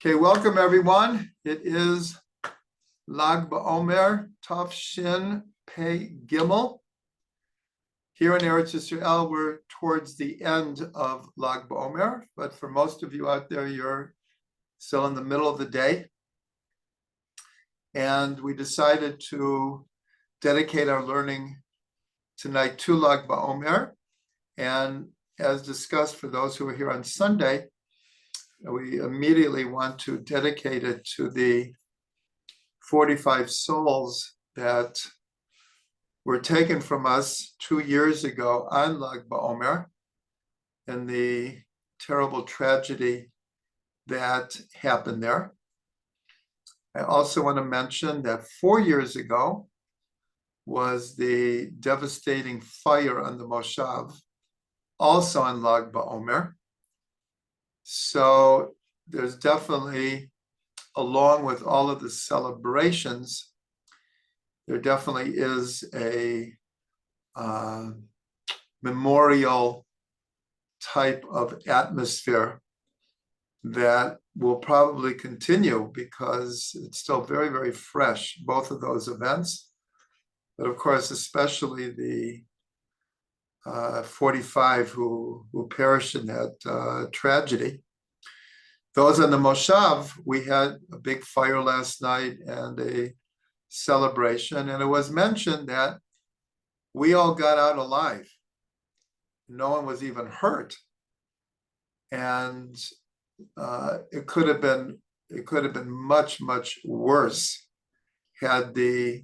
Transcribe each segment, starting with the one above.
Okay, welcome everyone. It is Lag BaOmer Tav Shin Pei Gimel. Here in Eretz Yisrael, we're towards the end of Lag BaOmer, but for most of you out there, you're still in the middle of the day. And we decided to dedicate our learning tonight to Lag BaOmer. And as discussed for those who are here on Sunday, we immediately want to dedicate it to the 45 souls that were taken from us 2 years ago on Lag BaOmer and the terrible tragedy that happened there. I also want to mention that 4 years ago was the devastating fire on the Moshav, also on Lag BaOmer. So there's definitely, along with all of the celebrations, there definitely is a memorial type of atmosphere that will probably continue because it's still very, very fresh, both of those events. But of course, especially the 45 who perished in that tragedy. Those on the Moshav, we had a big fire last night and a celebration, and it was mentioned that we all got out alive. No one was even hurt, and it could have been much, much worse had the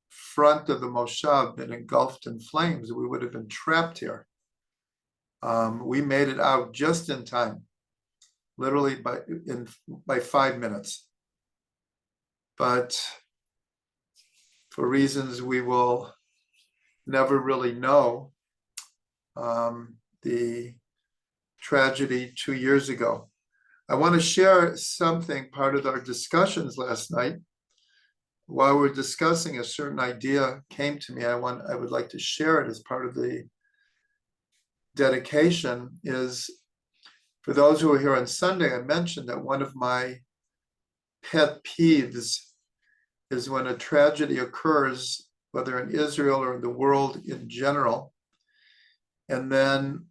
front of the Moshav been engulfed in flames. We would have been trapped here. We made it out just in time, literally by 5 minutes. But for reasons we will never really know, the tragedy 2 years ago. I want to share something, part of our discussions last night. While we're discussing, a certain idea came to me. I would like to share it as part of the dedication. Is for those who are here on Sunday, I mentioned that one of my pet peeves is when a tragedy occurs, whether in Israel or in the world in general, and then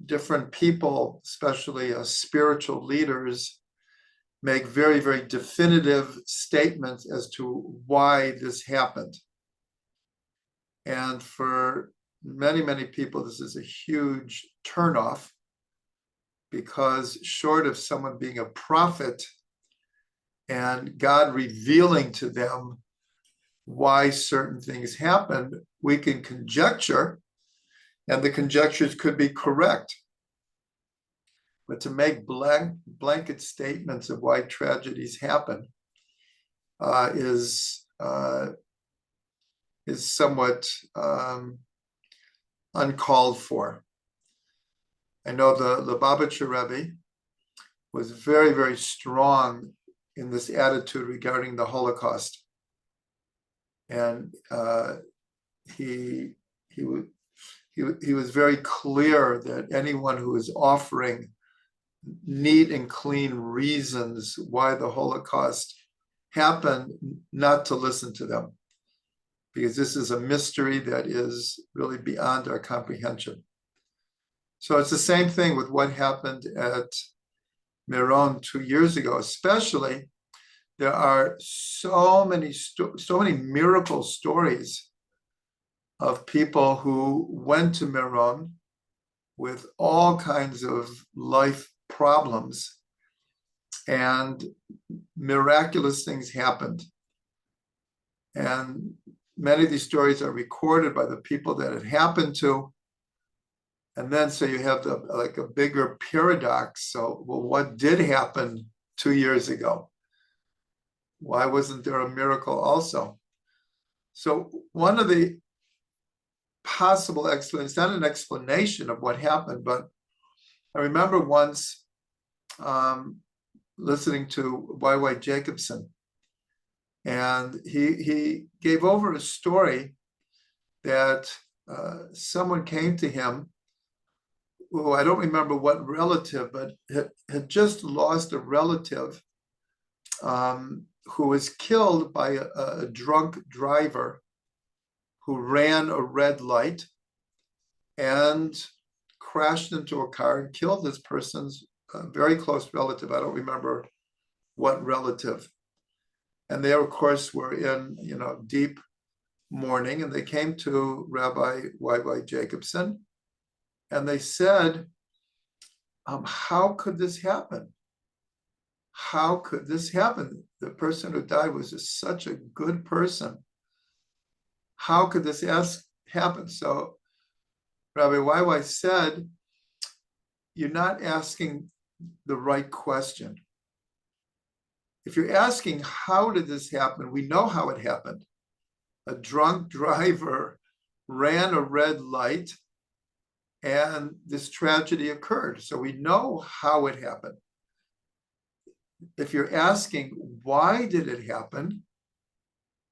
different people, especially spiritual leaders, make very, very definitive statements as to why this happened. And for many, many people, this is a huge turnoff, because short of someone being a prophet and God revealing to them why certain things happened, we can conjecture, and the conjectures could be correct. But to make blanket statements of why tragedies happen is somewhat uncalled for. I know the Lubavitcher Rabbi was very, very strong in this attitude regarding the Holocaust, and he was very clear that anyone who is offering neat and clean reasons why the Holocaust happened, not to listen to them, because this is a mystery that is really beyond our comprehension. So it's the same thing with what happened at Meron 2 years ago. Especially, there are so many miracle stories of people who went to Meron with all kinds of life problems, and miraculous things happened. And many of these stories are recorded by the people that it happened to. And then so you have a bigger paradox. So, well, what did happen 2 years ago? Why wasn't there a miracle also? So one of the possible explanations, not an explanation of what happened, but I remember once listening to Y.Y. Jacobson, and he gave over a story that someone came to him who, I don't remember what relative, but had just lost a relative who was killed by a drunk driver who ran a red light and crashed into a car and killed this person's very close relative. I don't remember what relative. And they, of course, were in, deep mourning, and they came to Rabbi Y.Y. Jacobson, and they said, how could this happen? How could this happen? The person who died was just such a good person. How could this happen? So Rabbi Y.Y. said, you're not asking the right question. If you're asking, how did this happen? We know how it happened. A drunk driver ran a red light and this tragedy occurred. So we know how it happened. If you're asking, why did it happen?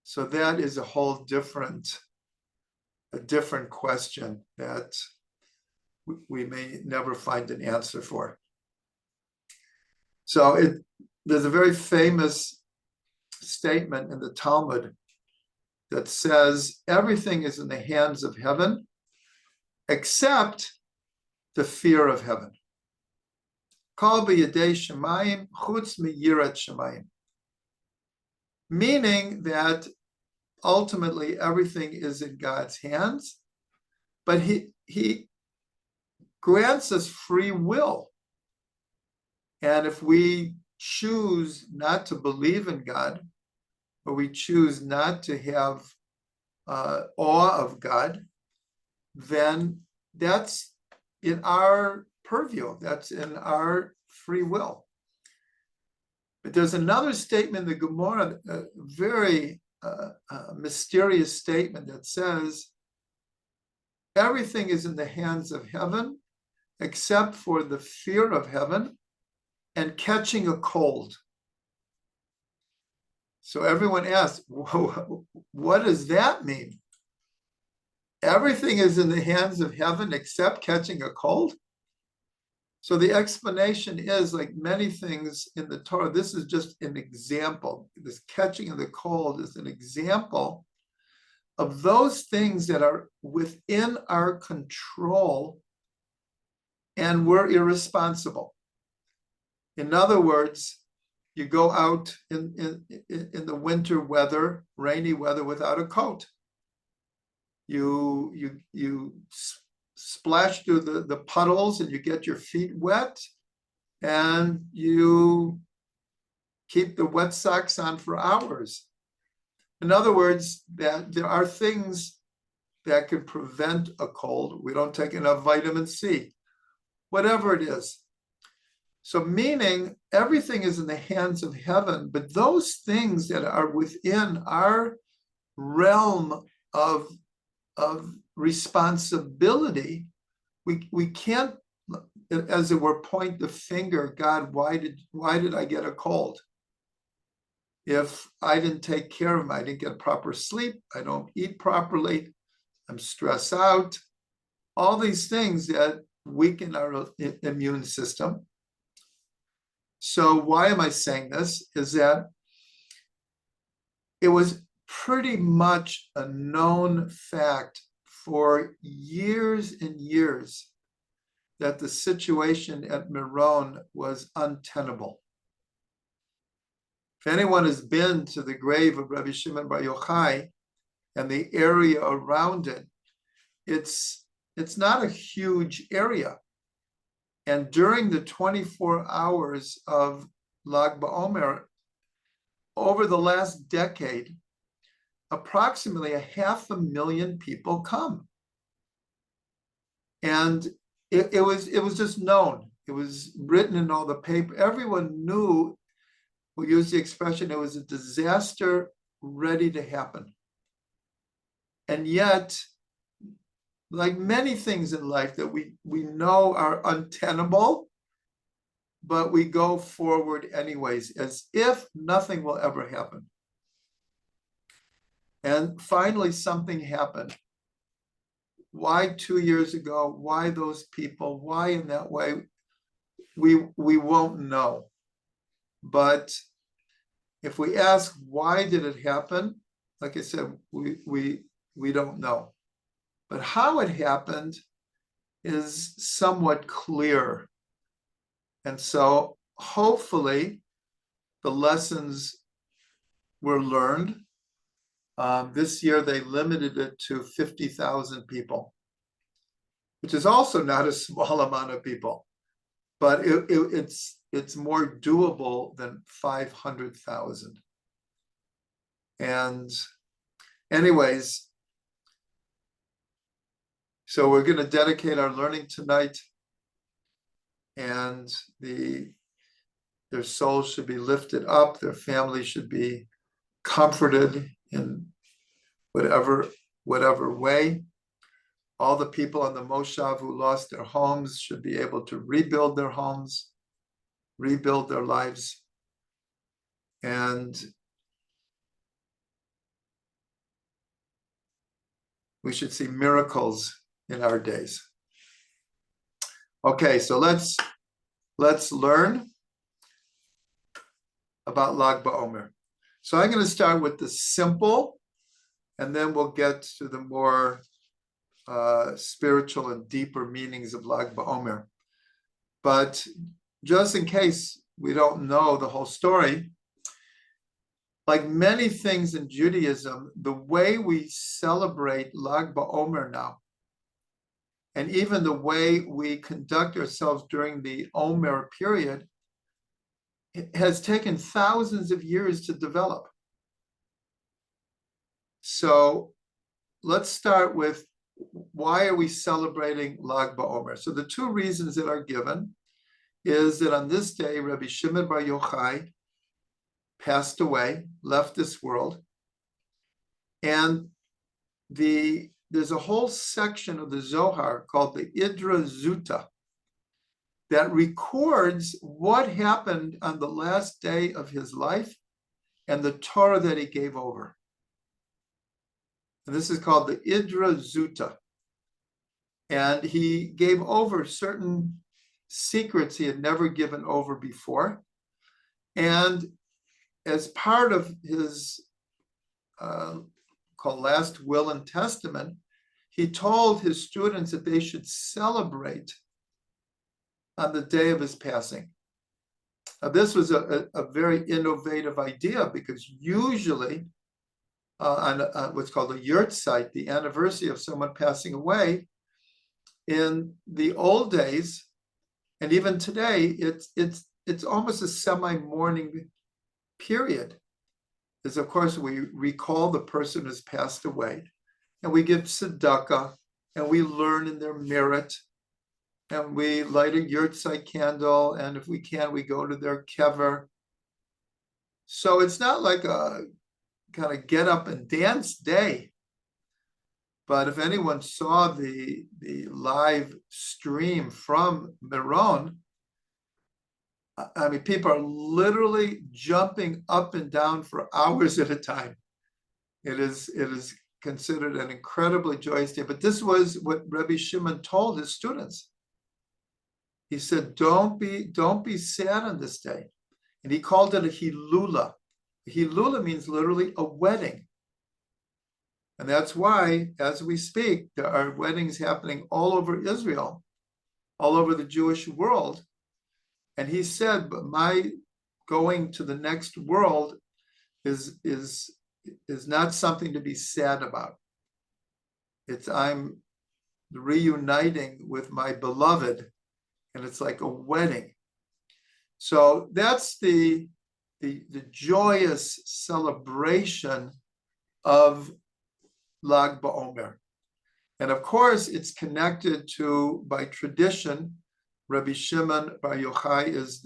So that is a whole different question that we may never find an answer for. So there's a very famous statement in the Talmud that says everything is in the hands of heaven except the fear of heaven. Kol b'yedei shemayim chutz miyirat shemayim. Meaning that ultimately everything is in God's hands, but he grants us free will. And if we choose not to believe in God, or we choose not to have awe of God, then that's in our purview, that's in our free will. But there's another statement in the Gemara, a very mysterious statement that says, everything is in the hands of heaven except for the fear of heaven and catching a cold. So everyone asks, what does that mean? Everything is in the hands of heaven except catching a cold? So the explanation is, like many things in the Torah, this is just an example. This catching of the cold is an example of those things that are within our control and we're irresponsible. In other words, you go out in the winter weather, rainy weather, without a coat. You splash through the puddles and you get your feet wet, and you keep the wet socks on for hours. In other words, that there are things that can prevent a cold. We don't take enough vitamin C, whatever it is. So meaning everything is in the hands of heaven, but those things that are within our realm of responsibility, we can't, as it were, point the finger, God, why did I get a cold? If I didn't take care of them, I didn't get proper sleep, I don't eat properly, I'm stressed out, all these things that weaken our immune system. So why am I saying this? Is that it was pretty much a known fact for years and years that the situation at Meron was untenable. If anyone has been to the grave of Rabbi Shimon bar Yochai and the area around it, it's not a huge area. And during the 24 hours of Lag BaOmer, over the last decade, approximately 500,000 people come. And it was just known. It was written in all the paper. Everyone knew, we use the expression, it was a disaster ready to happen. And yet, like many things in life that we know are untenable, but we go forward anyways, as if nothing will ever happen. And finally, something happened. Why 2 years ago? Why those people? Why in that way? We won't know. But If we ask why did it happen, like I said, we don't know. But how it happened is somewhat clear. And so hopefully the lessons were learned. This year they limited it to 50,000 people, which is also not a small amount of people, but it's more doable than 500,000. And anyways, so we're going to dedicate our learning tonight, and their souls should be lifted up, their families should be comforted in whatever way. All the people on the Moshav who lost their homes should be able to rebuild their homes, rebuild their lives, and we should see miracles in our days. Okay, so let's learn about Lag BaOmer. So I'm going to start with the simple, and then we'll get to the more spiritual and deeper meanings of Lag BaOmer. But just in case we don't know the whole story, like many things in Judaism, the way we celebrate Lag BaOmer now, and even the way we conduct ourselves during the Omer period, has taken thousands of years to develop. So let's start with, why are we celebrating Lag BaOmer? So the two reasons that are given is that on this day, Rabbi Shimon bar Yochai passed away, left this world, and there's a whole section of the Zohar called the Idra Zuta that records what happened on the last day of his life and the Torah that he gave over. And this is called the Idra Zuta. And he gave over certain secrets he had never given over before. And as part of his called Last Will and Testament, he told his students that they should celebrate on the day of his passing. Now, this was a very innovative idea, because usually on what's called a yurtzeit, the anniversary of someone passing away, in the old days, and even today, it's almost a semi-mourning period. Is, of course, we recall the person who's passed away, and we give tzedakah, and we learn in their merit, and we light a yurtzeit candle, and if we can, we go to their kever. So it's not like a kind of get up and dance day. But if anyone saw the live stream from Meron, I mean, people are literally jumping up and down for hours at a time. It is considered an incredibly joyous day. But this was what Rabbi Shimon told his students. He said, don't be sad on this day. And he called it a hilula. A hilula means literally a wedding. And that's why, as we speak, there are weddings happening all over Israel, all over the Jewish world. And he said, but my going to the next world is not something to be sad about. I'm reuniting with my beloved, and it's like a wedding. So that's the joyous celebration of Lag BaOmer. And of course, it's connected to, by tradition, Rabbi Shimon bar Yochai is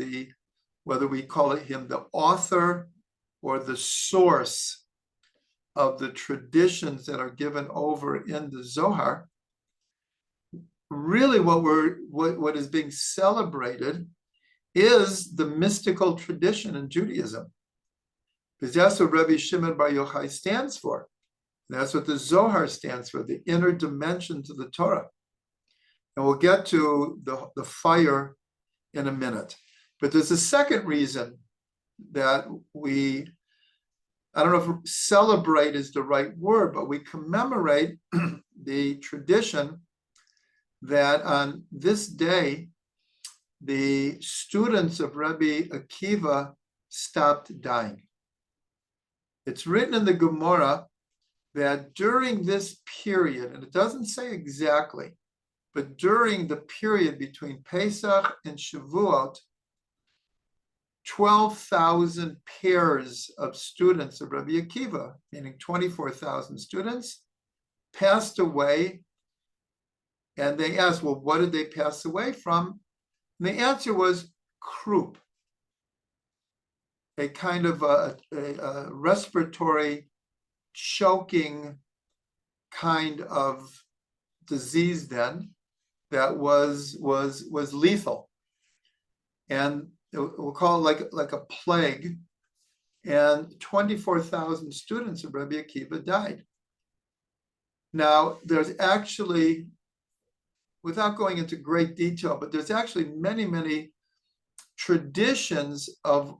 whether we call him the author or the source of the traditions that are given over in the Zohar. Really what is being celebrated is the mystical tradition in Judaism. Because that's what Rabbi Shimon bar Yochai stands for. That's what the Zohar stands for, the inner dimension to the Torah. And we'll get to the fire in a minute. But there's a second reason that we I don't know if celebrate is the right word, but we commemorate the tradition that on this day, the students of Rabbi Akiva stopped dying. It's written in the Gemara that during this period, and it doesn't say exactly, but during the period between Pesach and Shavuot, 12,000 pairs of students of Rabbi Akiva, meaning 24,000 students, passed away. And they asked, well, what did they pass away from? And the answer was croup, a kind of a respiratory choking kind of disease then that was lethal. And we'll call it like a plague. And 24,000 students of Rabbi Akiva died. Now, there's actually, without going into great detail, but there's actually many, many traditions of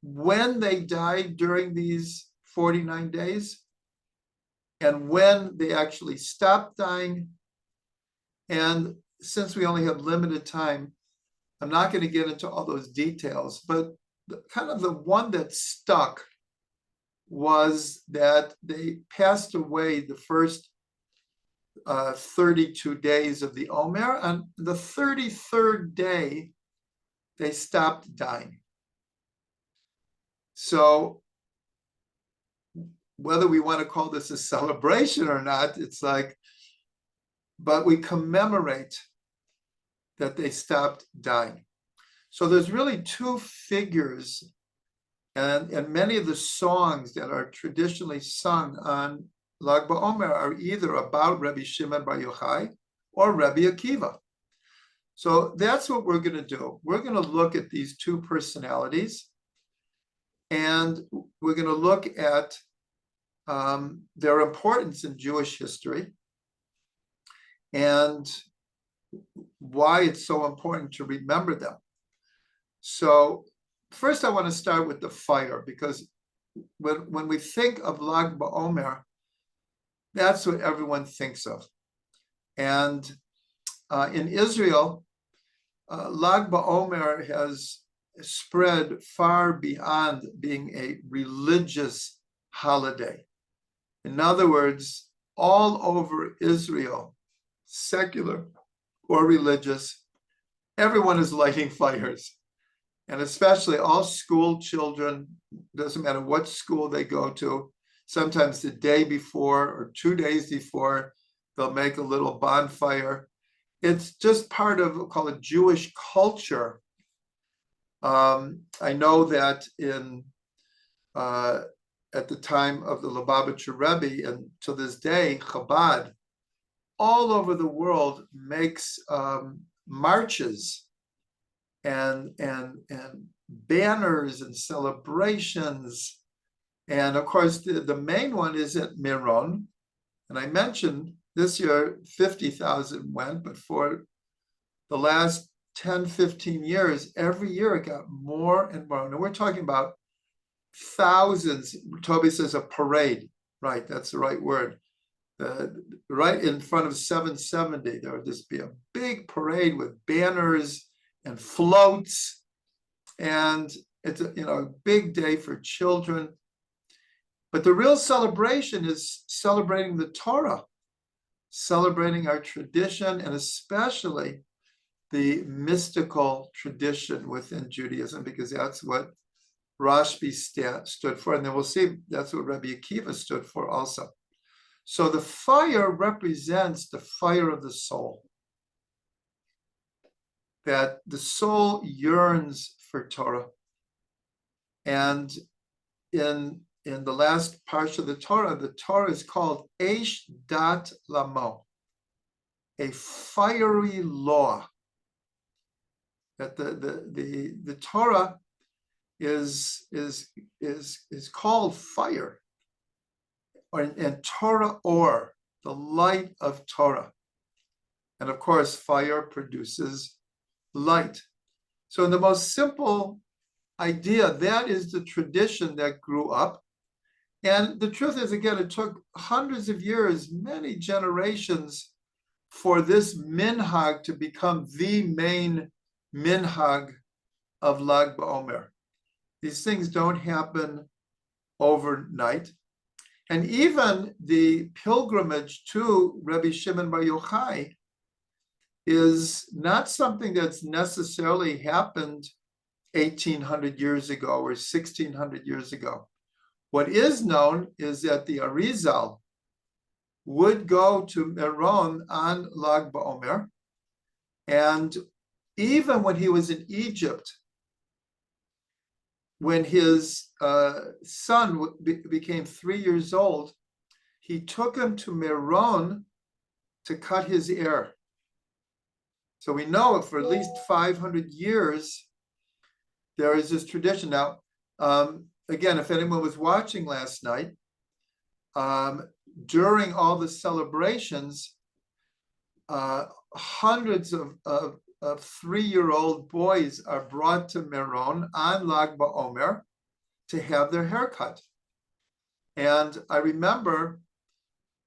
when they died during these 49 days and when they actually stopped dying. And since we only have limited time, I'm not going to get into all those details, but kind of the one that stuck was that they passed away the first 32 days of the Omer. On the 33rd day, they stopped dying. So whether we want to call this a celebration or not, it's like, but we commemorate that they stopped dying. So there's really two figures, and many of the songs that are traditionally sung on Lag BaOmer are either about Rabbi Shimon bar Yochai or Rabbi Akiva. So that's what we're going to do. We're going to look at these two personalities, and we're going to look at their importance in Jewish history and why it's so important to remember them. So first I want to start with the fire, because when we think of Lag BaOmer, that's what everyone thinks of. And in Israel, Lag BaOmer has spread far beyond being a religious holiday. In other words, all over Israel, secular or religious, everyone is lighting fires. And especially all school children, doesn't matter what school they go to, sometimes the day before or 2 days before, they'll make a little bonfire. It's just part of, we'll call it Jewish culture. I know that at the time of the Lubavitcher Rebbe, and to this day, Chabad, all over the world makes marches and banners and celebrations. And of course, the main one is at Meron. And I mentioned this year, 50,000 went, but for the last 10, 15 years, every year it got more and more. And we're talking about thousands. Toby says a parade. Right, that's the right word. Right in front of 770, there would just be a big parade with banners and floats. And it's a big day for children. But the real celebration is celebrating the Torah, celebrating our tradition, and especially the mystical tradition within Judaism, because that's what Rashbi stood for. And then we'll see that's what Rabbi Akiva stood for also. So the fire represents the fire of the soul, that the soul yearns for Torah. And in the last part of the Torah is called Eish Dat Lamo, a fiery law. That the Torah is called fire, and Torah or, the light of Torah. And of course, fire produces light. So in the most simple idea, that is the tradition that grew up. And the truth is, again, it took hundreds of years, many generations, for this minhag to become the main minhag of Lag BaOmer. These things don't happen overnight. And even the pilgrimage to Rabbi Shimon bar Yochai is not something that's necessarily happened 1,800 years ago or 1,600 years ago. What is known is that the Arizal would go to Meron on Lag BaOmer, and even when he was in Egypt, when his son became 3 years old, he took him to Meron to cut his hair. So we know for at least 500 years, there is this tradition. Now, again, if anyone was watching last night, during all the celebrations, hundreds of 3-year-old boys are brought to Meron on Lag BaOmer to have their hair cut. And I remember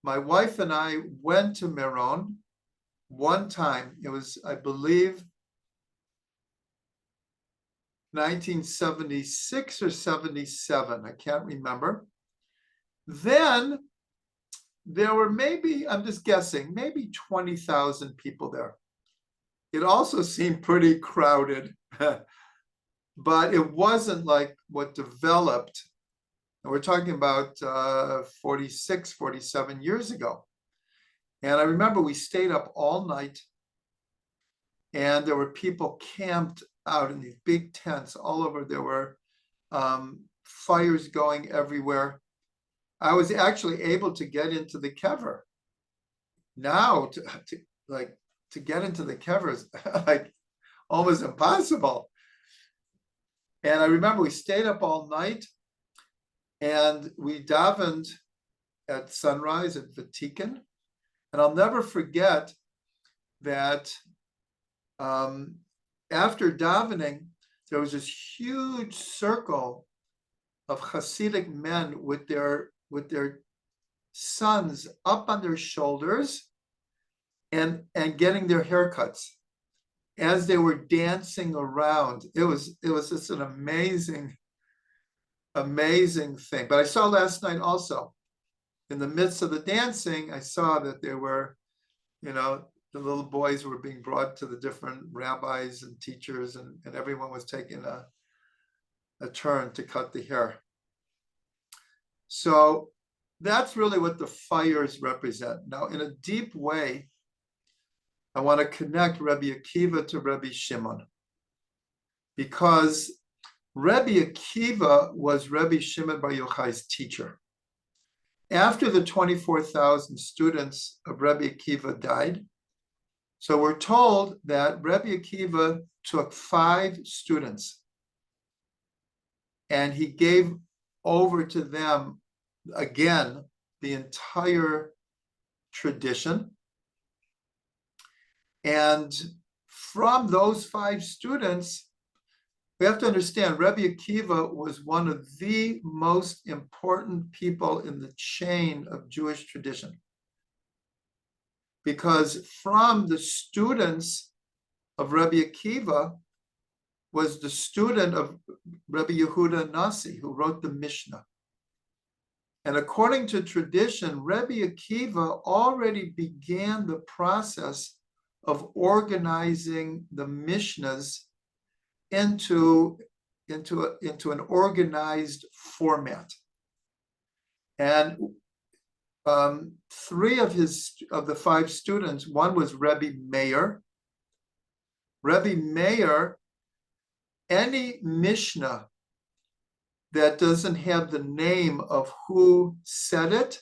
my wife and I went to Meron one time. It was, I believe, 1976 or 77. I can't remember. Then there were maybe, I'm just guessing, maybe 20,000 people there. It also seemed pretty crowded, but it wasn't like what developed. And we're talking about 46, 47 years ago. And I remember we stayed up all night, and there were people camped out in these big tents all over. There were fires going everywhere. I was actually able to get into the kever. Now, to get into the kever is like almost impossible. And I remember we stayed up all night, and we davened at sunrise at Vatican. And I'll never forget that after davening, there was this huge circle of Hasidic men with their sons up on their shoulders and getting their haircuts as they were dancing around. It was just an amazing thing. But I saw last night also, in the midst of the dancing, I saw that there were, the little boys were being brought to the different rabbis and teachers, and everyone was taking a turn to cut the hair. So that's really what the fires represent. Now, in a deep way, I want to connect Rabbi Akiva to Rabbi Shimon, because Rabbi Akiva was Rabbi Shimon bar Yochai's teacher. After the 24,000 students of Rabbi Akiva died, so we're told that Rabbi Akiva took 5 students and he gave over to them again the entire tradition. And from those 5 students, we have to understand Rabbi Akiva was one of the most important people in the chain of Jewish tradition. Because from the students of Rabbi Akiva was the student of Rabbi Yehuda Nasi, who wrote the Mishnah. And according to tradition, Rabbi Akiva already began the process of organizing the Mishnahs into an organized format. And 3 of the 5 students, one was Rabbi Meir. Rabbi Meir, any Mishnah that doesn't have the name of who said it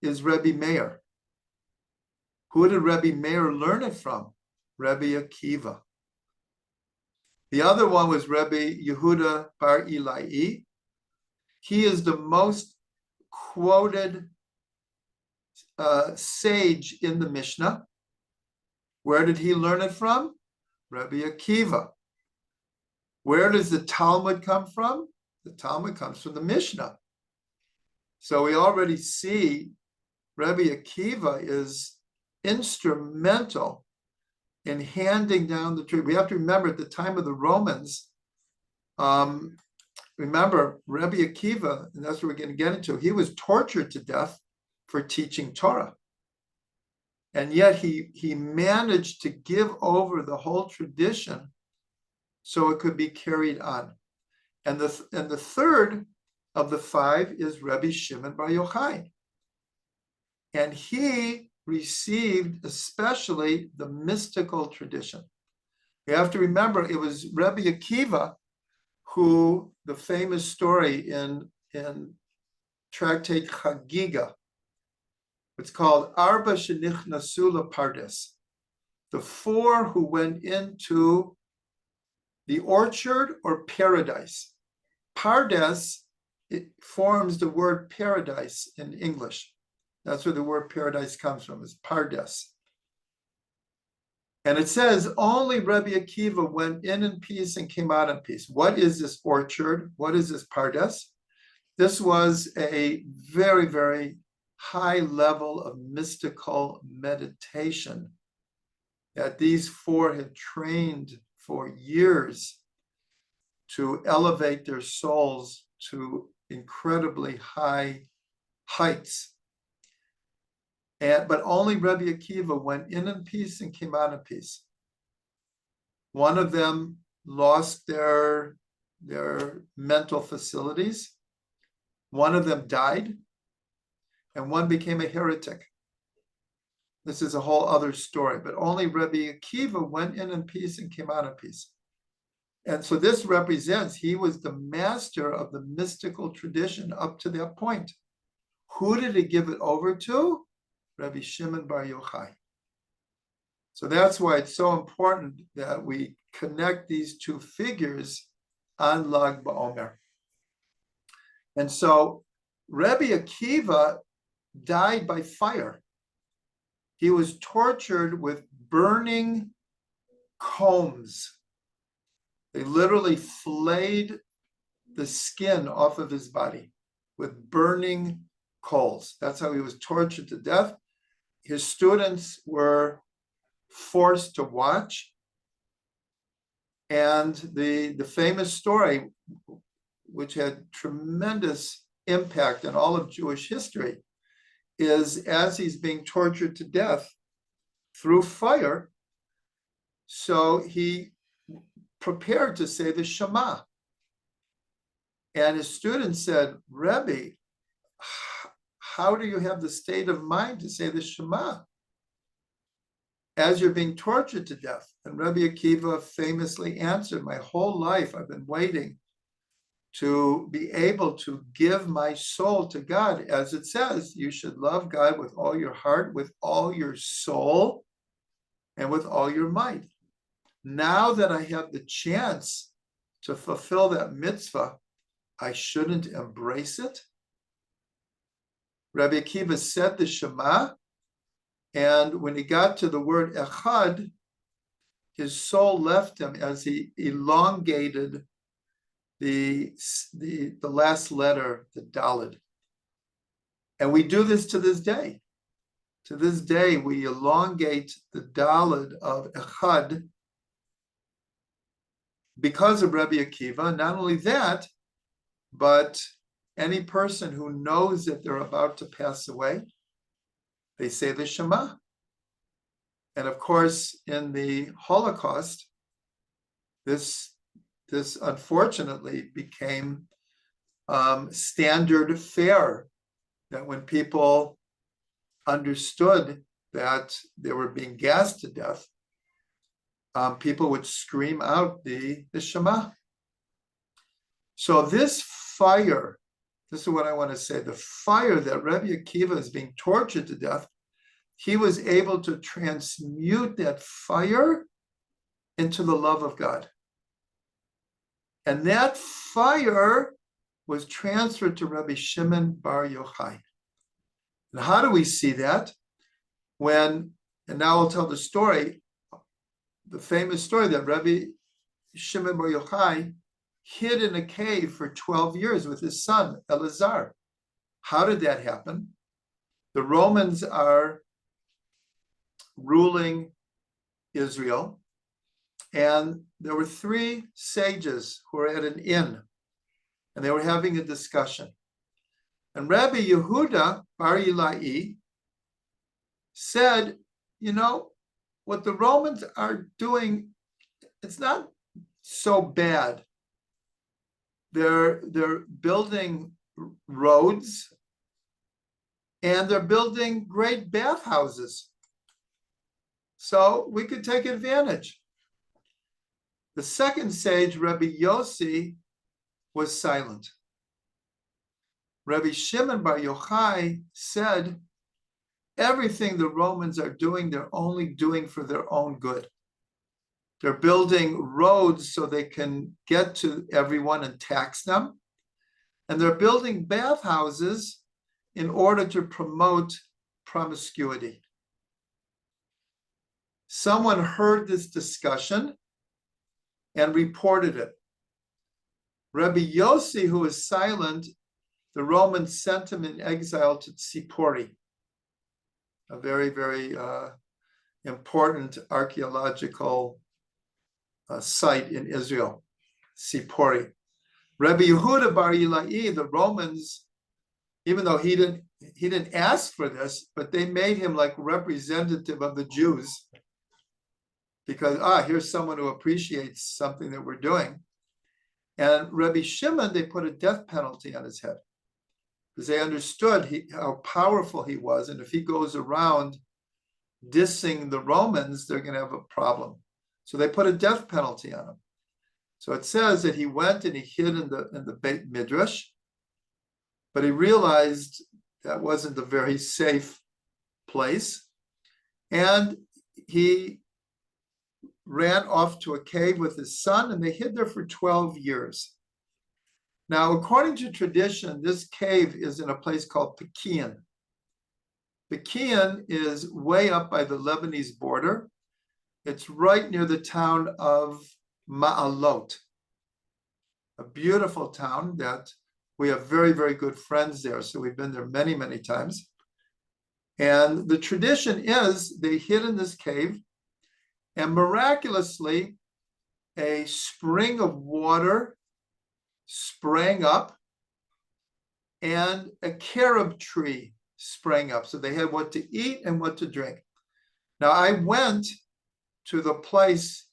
is Rabbi Meir. Who did Rabbi Meir learn it from? Rabbi Akiva. The other one was Rabbi Yehuda bar Ilai. He is the most quoted sage in the Mishnah. Where did he learn it from? Rabbi Akiva. Where does the Talmud come from? The Talmud comes from the Mishnah. So we already see Rabbi Akiva is instrumental in handing down the truth. We have to remember at the time of the Romans, remember Rabbi Akiva, and that's what we're going to get into, he was tortured to death for teaching Torah. And yet he managed to give over the whole tradition so it could be carried on. And the third of the five is Rabbi Shimon bar Yochai. And he received especially the mystical tradition. You have to remember, it was Rabbi Akiva who, the famous story in Tractate Chagiga, it's called Arba Shenichnasu LaPardes, the four who went into the orchard or paradise. Pardes, it forms the word paradise in English. That's where the word paradise comes from, is Pardes. And it says only Rabbi Akiva went in peace and came out in peace. What is this orchard? What is this Pardes? This was a very, very high level of mystical meditation that these four had trained for years to elevate their souls to incredibly high heights. But only Rabbi Akiva went in peace and came out in peace. One of them lost their mental facilities. One of them died, and one became a heretic. This is a whole other story, but only Rabbi Akiva went in peace and came out in peace. And so this represents, he was the master of the mystical tradition up to that point. Who did he give it over to? Rabbi Shimon bar Yochai. So that's why it's so important that we connect these two figures on Lag BaOmer. And so Rabbi Akiva died by fire. He was tortured with burning combs. They literally flayed the skin off of his body with burning coals. That's how he was tortured to death. His students were forced to watch. And the famous story, which had tremendous impact on all of Jewish history, is as he's being tortured to death through fire, so he prepared to say the Shema. And his students said, Rebbe, how do you have the state of mind to say the Shema as you're being tortured to death? And Rabbi Akiva famously answered, my whole life I've been waiting to be able to give my soul to God. As it says, you should love God with all your heart, with all your soul, and with all your might. Now that I have the chance to fulfill that mitzvah, I shouldn't embrace it. Rabbi Akiva said the Shema, and when he got to the word Echad, his soul left him as he elongated the last letter, the Daled. And we do this to this day. To this day, we elongate the Daled of Echad because of Rabbi Akiva. Not only that, but any person who knows that they're about to pass away, they say the Shema. And of course, in the Holocaust, this unfortunately became standard fare, that when people understood that they were being gassed to death, people would scream out the Shema. So this fire, this is what I want to say, the fire that Rabbi Akiva is being tortured to death, he was able to transmute that fire into the love of God. And that fire was transferred to Rabbi Shimon bar Yochai. And how do we see that? And now I'll tell the story, the famous story that Rabbi Shimon bar Yochai hid in a cave for 12 years with his son, Elazar. How did that happen? The Romans are ruling Israel, and there were three sages who were at an inn, and they were having a discussion. And Rabbi Yehuda Bar Yilai said, what the Romans are doing, it's not so bad. They're building roads, and they're building great bathhouses. So we could take advantage. The second sage, Rabbi Yossi, was silent. Rabbi Shimon Bar Yochai said, everything the Romans are doing, they're only doing for their own good. They're building roads so they can get to everyone and tax them. And they're building bathhouses in order to promote promiscuity. Someone heard this discussion and reported it. Rabbi Yossi, who was silent, the Romans sent him in exile to Tzipori, a very, very important archaeological site in Israel, Tzipori. Rabbi Yehuda Bar Yilai, the Romans, even though he didn't ask for this, but they made him like representative of the Jews, because here's someone who appreciates something that we're doing. And Rabbi Shimon, they put a death penalty on his head, because they understood how powerful he was, and if he goes around dissing the Romans, they're going to have a problem. So they put a death penalty on him. So it says that he went and he hid in the Beit Midrash, but he realized that wasn't a very safe place, and he ran off to a cave with his son, and they hid there for 12 years. Now, according to tradition, this cave is in a place called Pekian. Pekian is way up by the Lebanese border. It's right near the town of Ma'alot, a beautiful town that we have very, very good friends there. So we've been there many, many times. And the tradition is they hid in this cave, and miraculously, a spring of water sprang up, and a carob tree sprang up. So they had what to eat and what to drink. Now, I went to the place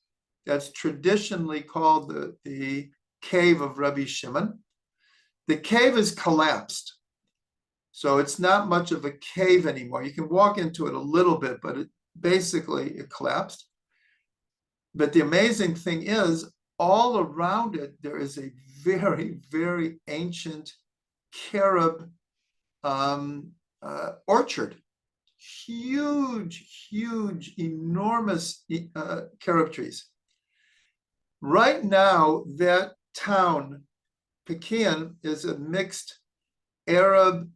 that's traditionally called the cave of Rabbi Shimon. The cave is collapsed. So it's not much of a cave anymore. You can walk into it a little bit, but it collapsed. But the amazing thing is, all around it, there is a very, very ancient carob orchard. Huge, huge, enormous carob trees. Right now, that town, Pekian, is a mixed Arab,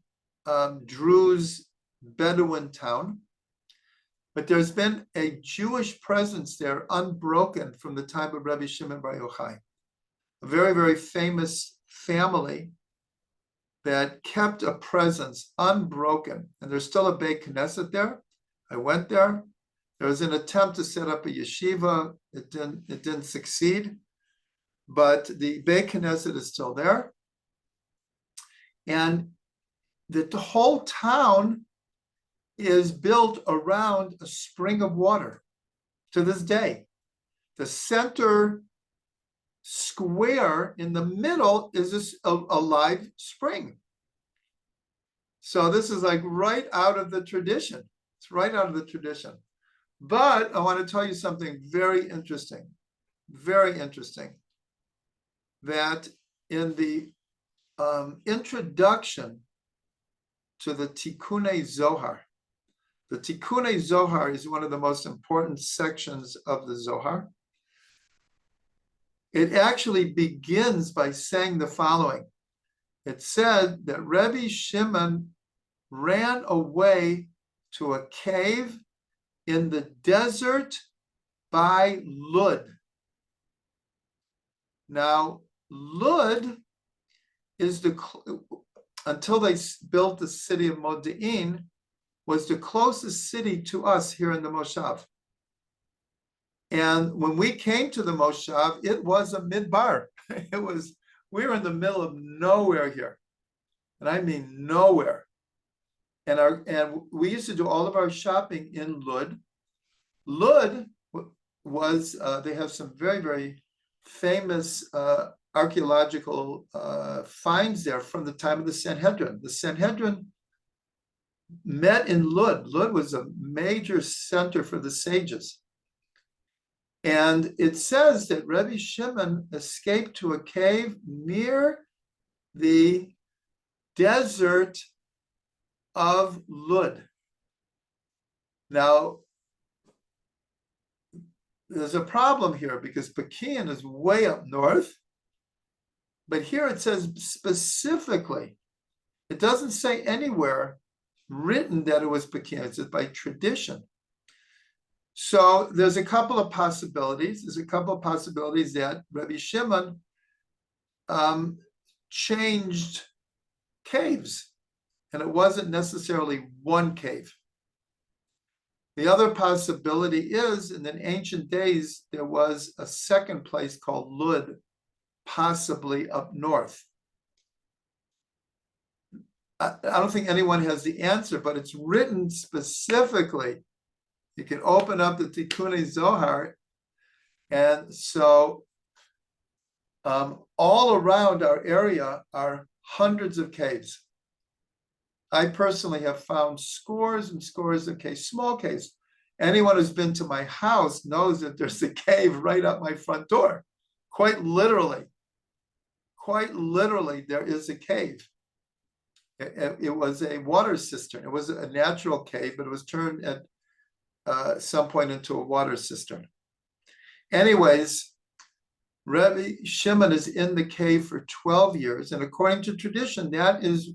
Druze, Bedouin town. But there's been a Jewish presence there unbroken from the time of Rabbi Shimon Bar Yochai, a very, very famous family that kept a presence unbroken. And there's still a Beit Knesset there. I went there. There was an attempt to set up a yeshiva. It didn't succeed, but the Beit Knesset is still there. And the whole town is built around a spring of water to this day. The center square in the middle is a live spring. So this is like right out of the tradition. It's right out of the tradition. But I want to tell you something very interesting, that in the introduction to the Tikkunei Zohar, the Tikkunei Zohar is one of the most important sections of the Zohar. It actually begins by saying the following. It said that Rabbi Shimon ran away to a cave in the desert by Lud. Now, Lud is until they built the city of Modi'in, was the closest city to us here in the Moshav. And when we came to the Moshav, it was a midbar. We were in the middle of nowhere here. And I mean nowhere. And we used to do all of our shopping in Lud. Lud was, they have some very, very famous archaeological finds there from the time of the Sanhedrin. The Sanhedrin met in Lud. Lud was a major center for the sages. And it says that Rabbi Shimon escaped to a cave near the desert of Lud. Now, there's a problem here because Pekin is way up north, but here it says specifically, it doesn't say anywhere written that it was Pekin, it's by tradition. So there's a couple of possibilities. There's a couple of possibilities that Rabbi Shimon changed caves, and it wasn't necessarily one cave. The other possibility is, in the ancient days, there was a second place called Lud, possibly up north. I don't think anyone has the answer, but it's written specifically. You can open up the Tikkun Zohar, and so all around our area are hundreds of caves. I personally have found scores and scores of caves, small caves. Anyone who's been to my house knows that there's a cave right up my front door. Quite literally, there is a cave. It was a water cistern. It was a natural cave, but it was turned at some point into a water cistern. Anyways, Rabbi Shimon is in the cave for 12 years, and according to tradition, that is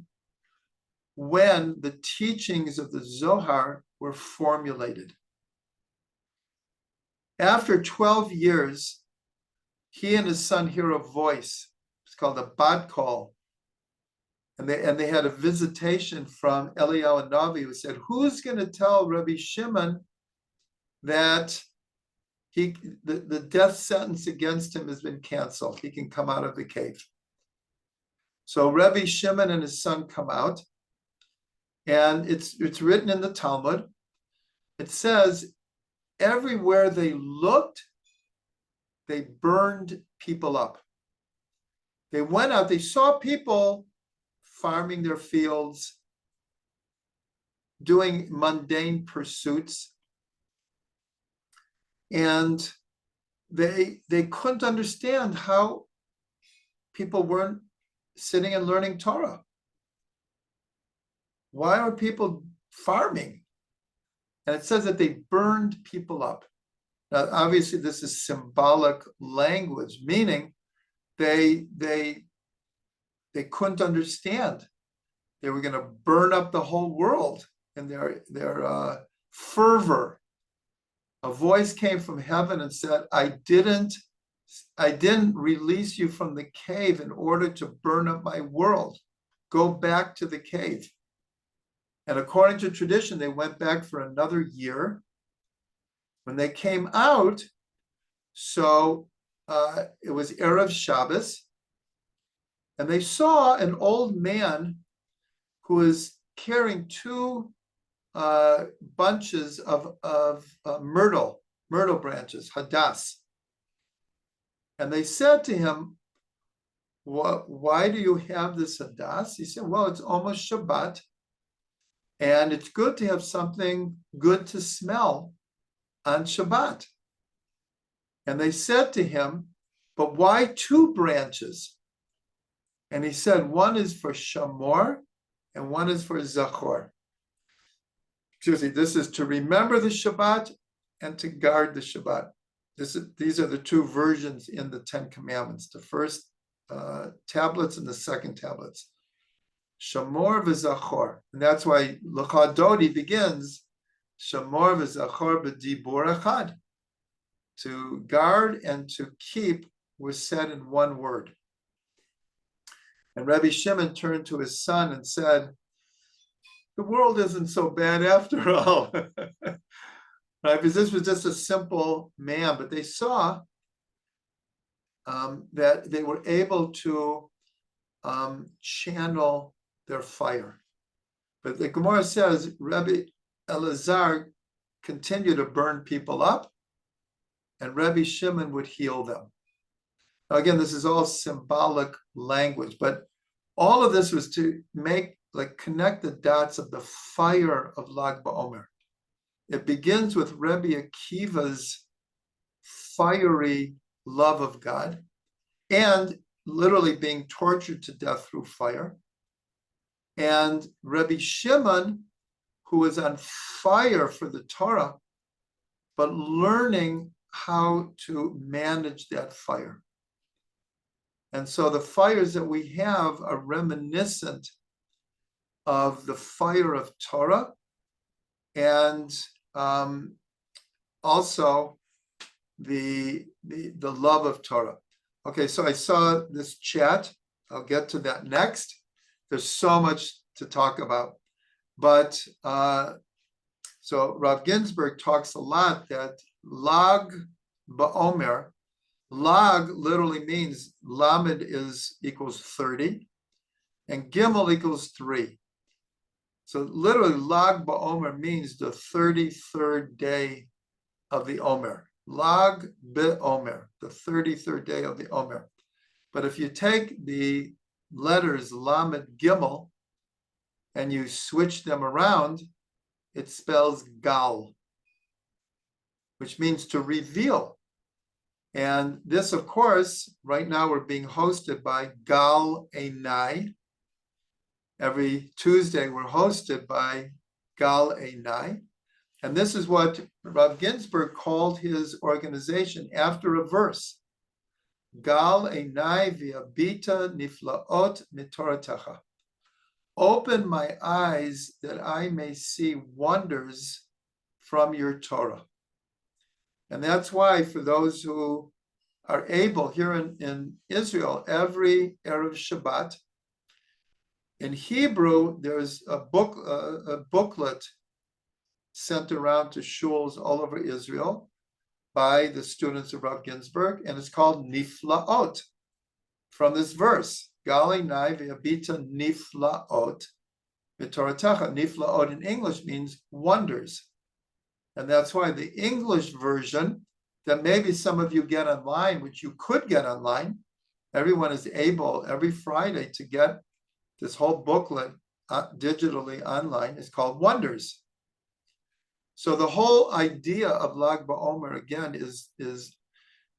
when the teachings of the Zohar were formulated. After 12 years, he and his son hear a voice. It's called a bat call. And they had a visitation from Eliyahu Navi, who said, who's going to tell Rabbi Shimon that the death sentence against him has been canceled? He can come out of the cave. So Rabbi Shimon and his son come out, and it's written in the Talmud. It says, everywhere they looked, they burned people up. They went out, they saw people farming their fields, doing mundane pursuits, and they couldn't understand how people weren't sitting and learning Torah. Why are people farming? And it says that they burned people up. Now, obviously, this is symbolic language, meaning they couldn't understand. They were going to burn up the whole world in their fervor. A voice came from heaven and said, I didn't release you from the cave in order to burn up my world. Go back to the cave. And according to tradition, they went back for another year. When they came out, so it was Erev Shabbos, and they saw an old man who was carrying two bunches of myrtle branches, hadas. And they said to him, why do you have this hadas? He said, well, it's almost Shabbat, and it's good to have something good to smell on Shabbat. And they said to him, but why two branches? And he said, one is for Shamor and one is for Zachor. Excuse me, this is to remember the Shabbat and to guard the Shabbat. These are the two versions in the Ten Commandments, the first tablets and the second tablets. Shamor v'Zachor. And that's why Lecha Dodi begins, Shamor v'Zachor b'dibur echad. To guard and to keep was said in one word. And Rabbi Shimon turned to his son and said, the world isn't so bad after all. Right? Because this was just a simple man, but they saw that they were able to channel their fire. But the Gemara says Rabbi Elazar continued to burn people up, and Rabbi Shimon would heal them. Now, again, this is all symbolic language, but all of this was to connect the dots of the fire of Lag BaOmer. It begins with Rabbi Akiva's fiery love of God and literally being tortured to death through fire. And Rabbi Shimon, who was on fire for the Torah, but learning how to manage that fire. And so the fires that we have are reminiscent of the fire of Torah and also the love of Torah. Okay, so I saw this chat. I'll get to that next. There's so much to talk about. But so Rav Ginsburg talks a lot that Lag BaOmer, Lag literally means Lamed equals 30, and Gimel equals 3. So literally Lag BaOmer means the 33rd day of the Omer. Lag BaOmer, the 33rd day of the Omer. But if you take the letters Lamed Gimel and you switch them around, it spells Gal, which means to reveal. And this, of course, right now we're being hosted by Gal Einai. Every Tuesday we're hosted by Gal Einai. And this is what Rav Ginsburg called his organization after a verse. Gal Einai v'abita niflaot mitoratecha. Open my eyes that I may see wonders from your Torah. And that's why for those who are able here in Israel, every Erev Shabbat, in Hebrew, there's a booklet sent around to shuls all over Israel by the students of Rav Ginsburg, and it's called Niflaot, from this verse. Gali nai ve'abita niflaot v'toratecha. Niflaot in English means wonders. And that's why the English version that maybe some of you get online, which you could get online, everyone is able every Friday to get this whole booklet digitally online, is called Wonders. So the whole idea of Lag BaOmer, again, is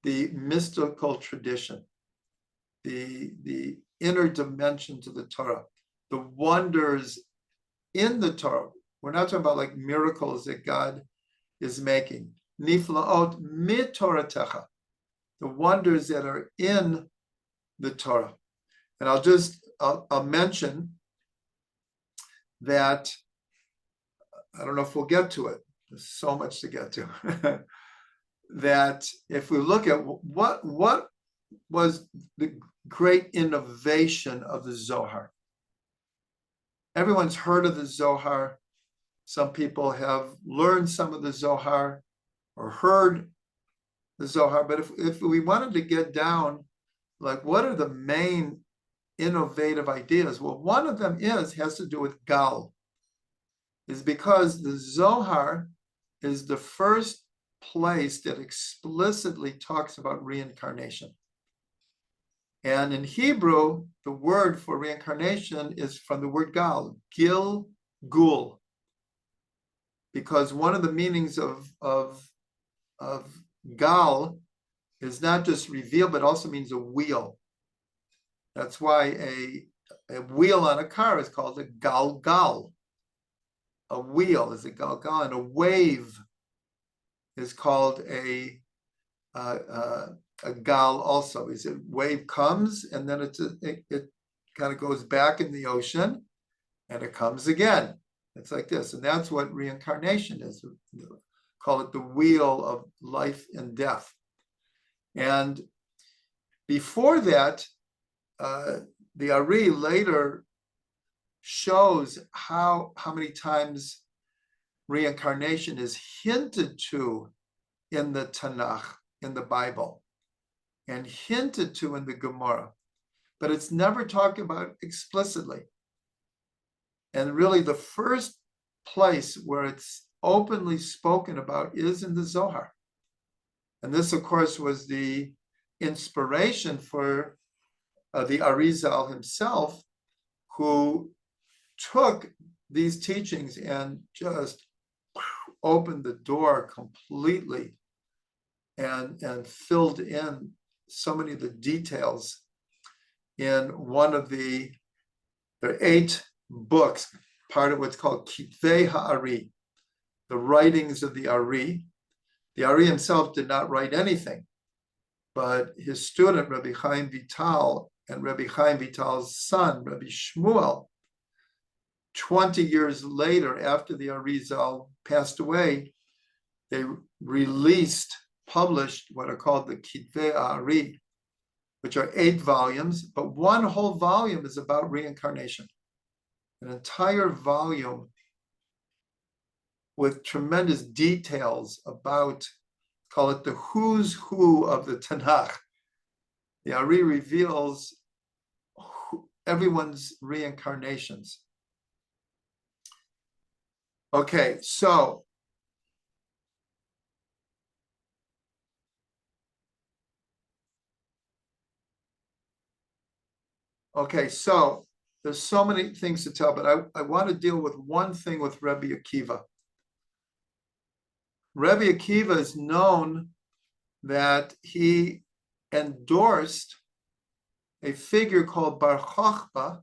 the mystical tradition, the inner dimension to the Torah, the wonders in the Torah. We're not talking about like miracles that God is making. Niflaot mitoratecha, the wonders that are in the Torah. And I'll mention that, I don't know if we'll get to it. There's so much to get to. That if we look at what was the great innovation of the Zohar. Everyone's heard of the Zohar. Some people have learned some of the Zohar or heard the Zohar. But if we wanted to get down, like what are the main innovative ideas? Well, one of them has to do with Gal. Is because the Zohar is the first place that explicitly talks about reincarnation. And in Hebrew, the word for reincarnation is from the word Gal, Gil Gul. Because one of the meanings of Gal is not just reveal, but also means a wheel. That's why a wheel on a car is called a galgal. A wheel is a galgal, and a wave is called a gal also. Is a wave comes and then it kind of goes back in the ocean and it comes again. It's like this, and that's what reincarnation is. Call it the wheel of life and death. And before that, the Ari later shows how many times reincarnation is hinted to in the Tanakh, in the Bible, and hinted to in the Gemara, but it's never talked about explicitly. And really the first place where it's openly spoken about is in the Zohar. And this, of course, was the inspiration for the Arizal himself, who took these teachings and just opened the door completely and filled in so many of the details in one of the 8 books, part of what's called Kitvei Ha'ari, the writings of the Ari. The Ari himself did not write anything, but his student, Rabbi Chaim Vital, and Rabbi Chaim Vital's son, Rabbi Shmuel, 20 years later, after the Arizal passed away, they published what are called the Kitvei Ari, which are 8 volumes, but one whole volume is about reincarnation. An entire volume with tremendous details about, call it the who's who of the Tanakh. The Ari reveals everyone's reincarnations. Okay, so there's so many things to tell, but I want to deal with one thing with Rabbi Akiva. Rabbi Akiva is known that he endorsed a figure called Bar Chochma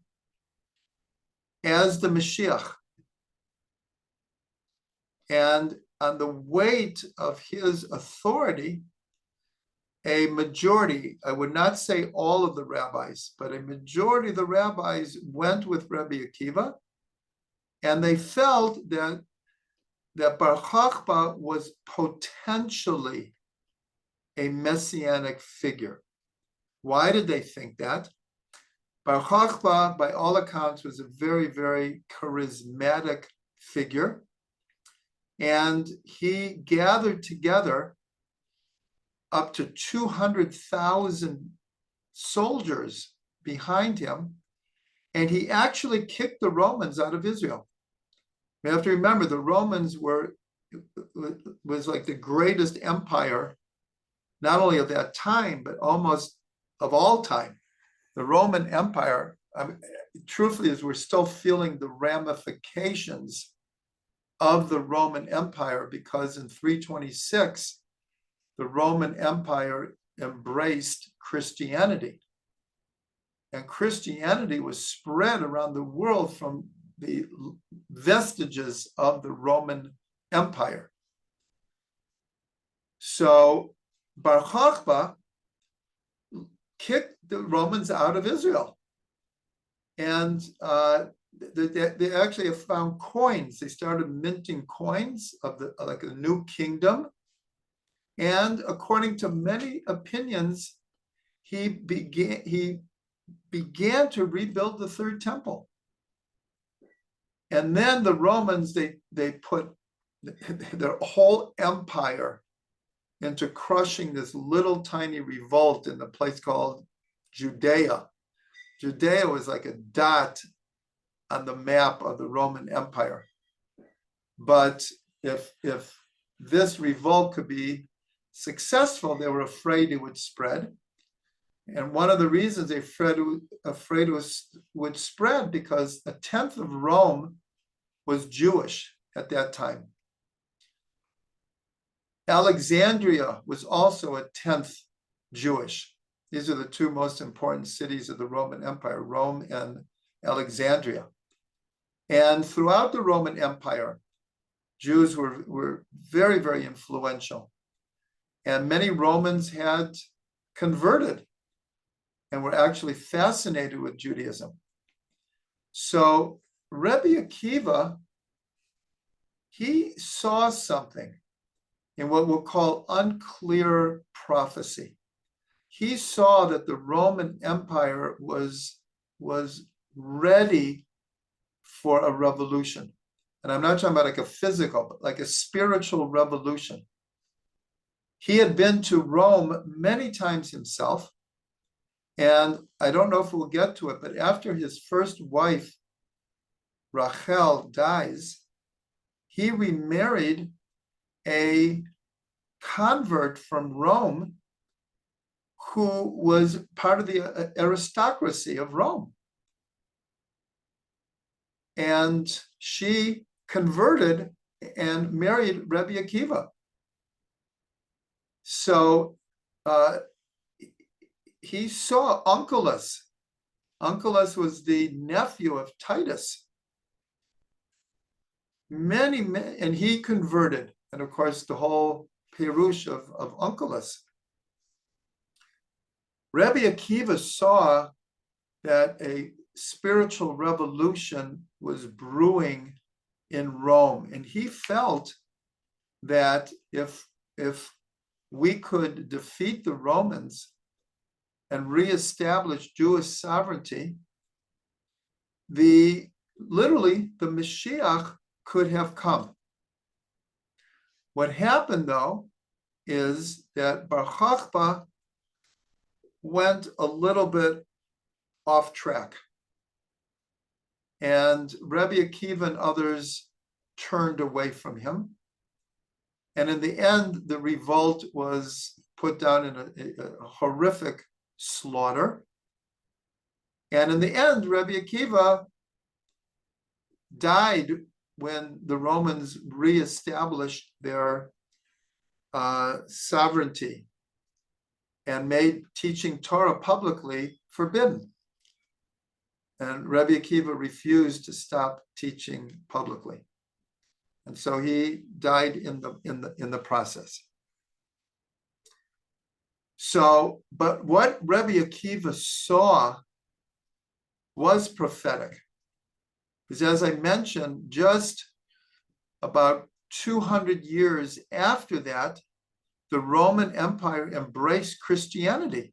as the Mashiach. And on the weight of his authority, a majority, I would not say all of the rabbis, but a majority of the rabbis went with Rabbi Akiva, and they felt that Bar Chochma was potentially a messianic figure. Why did they think that? Bar Chochma, by all accounts, was a very, very charismatic figure, and he gathered together up to 200,000 soldiers behind him, and he actually kicked the Romans out of Israel. You have to remember, the Romans was like the greatest empire, not only of that time, but almost of all time. The Roman Empire, truthfully, as we're still feeling the ramifications of the Roman Empire, because in 326, the Roman Empire embraced Christianity. And Christianity was spread around the world from the vestiges of the Roman Empire. So Bar Chochma kicked the Romans out of Israel. And they actually have found coins. They started minting coins of like a new kingdom. And according to many opinions, he began to rebuild the third temple. And then the Romans, they put their whole empire into crushing this little tiny revolt in a place called Judea. Judea was like a dot on the map of the Roman Empire. But if this revolt could be successful, they were afraid it would spread. And one of the reasons they afraid it would spread, because 1/10 of Rome was Jewish at that time. Alexandria was also 1/10 Jewish. These are the 2 most important cities of the Roman Empire, Rome and Alexandria. And throughout the Roman Empire, Jews were very, very influential. And many Romans had converted and were actually fascinated with Judaism. So Rabbi Akiva, he saw something in what we'll call unclear prophecy. He saw that the Roman Empire was was ready for a revolution. And I'm not talking about like a physical, but like a spiritual revolution. He had been to Rome many times himself. And I don't know if we'll get to it, but after his first wife, Rachel, dies, he remarried a convert from Rome who was part of the aristocracy of Rome. And she converted and married Rabbi Akiva. So he saw Onkelos. Onkelos was the nephew of Titus. And he converted. And of course, the whole Pirush of Onkelos. Rabbi Akiva saw that a spiritual revolution was brewing in Rome. And he felt that if we could defeat the Romans and reestablish Jewish sovereignty, literally the Mashiach could have come. What happened, though, is that Bar Chachma went a little bit off track. And Rabbi Akiva and others turned away from him. And in the end, the revolt was put down in a horrific slaughter. And in the end, Rabbi Akiva died when the Romans reestablished their sovereignty and made teaching Torah publicly forbidden. And Rabbi Akiva refused to stop teaching publicly. And so he died in the process. So, but what Rabbi Akiva saw was prophetic. Because as I mentioned, just about 200 years after that, the Roman Empire embraced Christianity.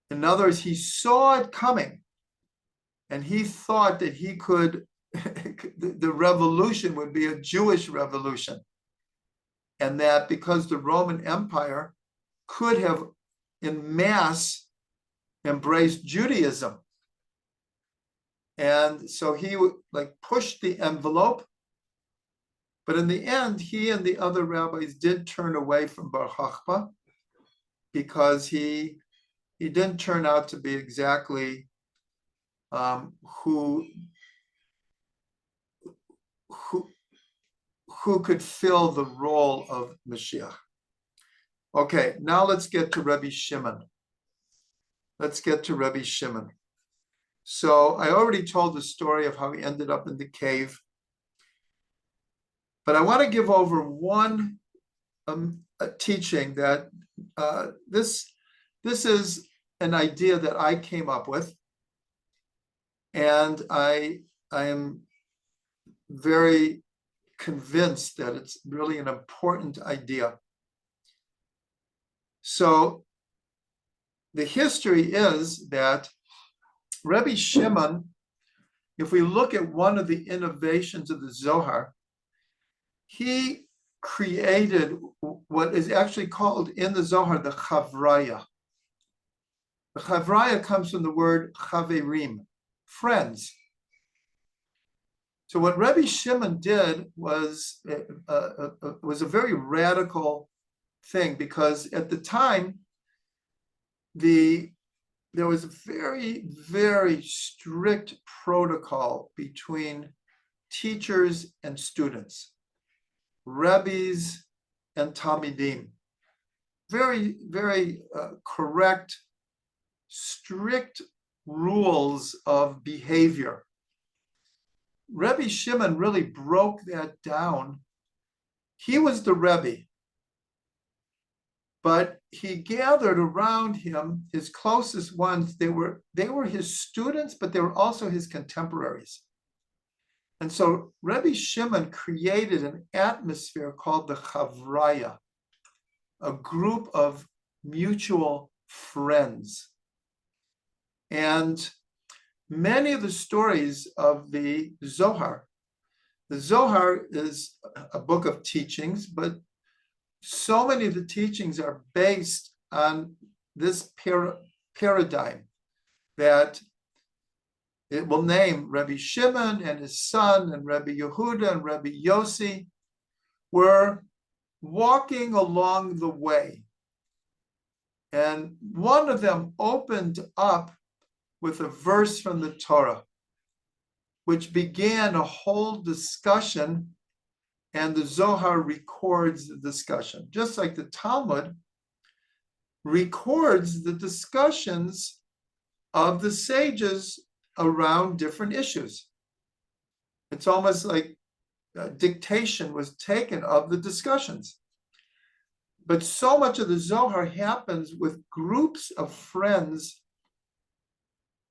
In other words, he saw it coming, and he thought that he could, the revolution would be a Jewish revolution. And that because the Roman Empire could have en masse embraced Judaism. And so he would push the envelope. But in the end, he and the other rabbis did turn away from Bar Chachma because he didn't turn out to be exactly who could fill the role of Mashiach. Okay, now let's get to Rabbi Shimon. So I already told the story of how he ended up in the cave. But I want to give over one teaching that this is an idea that I came up with. And I am very convinced that it's really an important idea. So the history is that Rabbi Shimon, if we look at one of the innovations of the Zohar, he created what is actually called in the Zohar the Chavraya. The Chavraya comes from the word Chaverim, friends. So what Rabbi Shimon did was a very radical thing, because at the time, there was a very, very strict protocol between teachers and students, rabbis and talmidim. Very, very correct, strict rules of behavior. Rabbi Shimon really broke that down. He was the Rebbe, but he gathered around him his closest ones. They were his students, but they were also his contemporaries. And so Rabbi Shimon created an atmosphere called the Chavraya, a group of mutual friends. And many of the stories of the Zohar is a book of teachings, but so many of the teachings are based on this paradigm that it will name Rabbi Shimon and his son and Rabbi Yehuda and Rabbi Yossi were walking along the way. And one of them opened up with a verse from the Torah, which began a whole discussion, and the Zohar records the discussion, just like the Talmud records the discussions of the sages around different issues. It's almost like dictation was taken of the discussions. But so much of the Zohar happens with groups of friends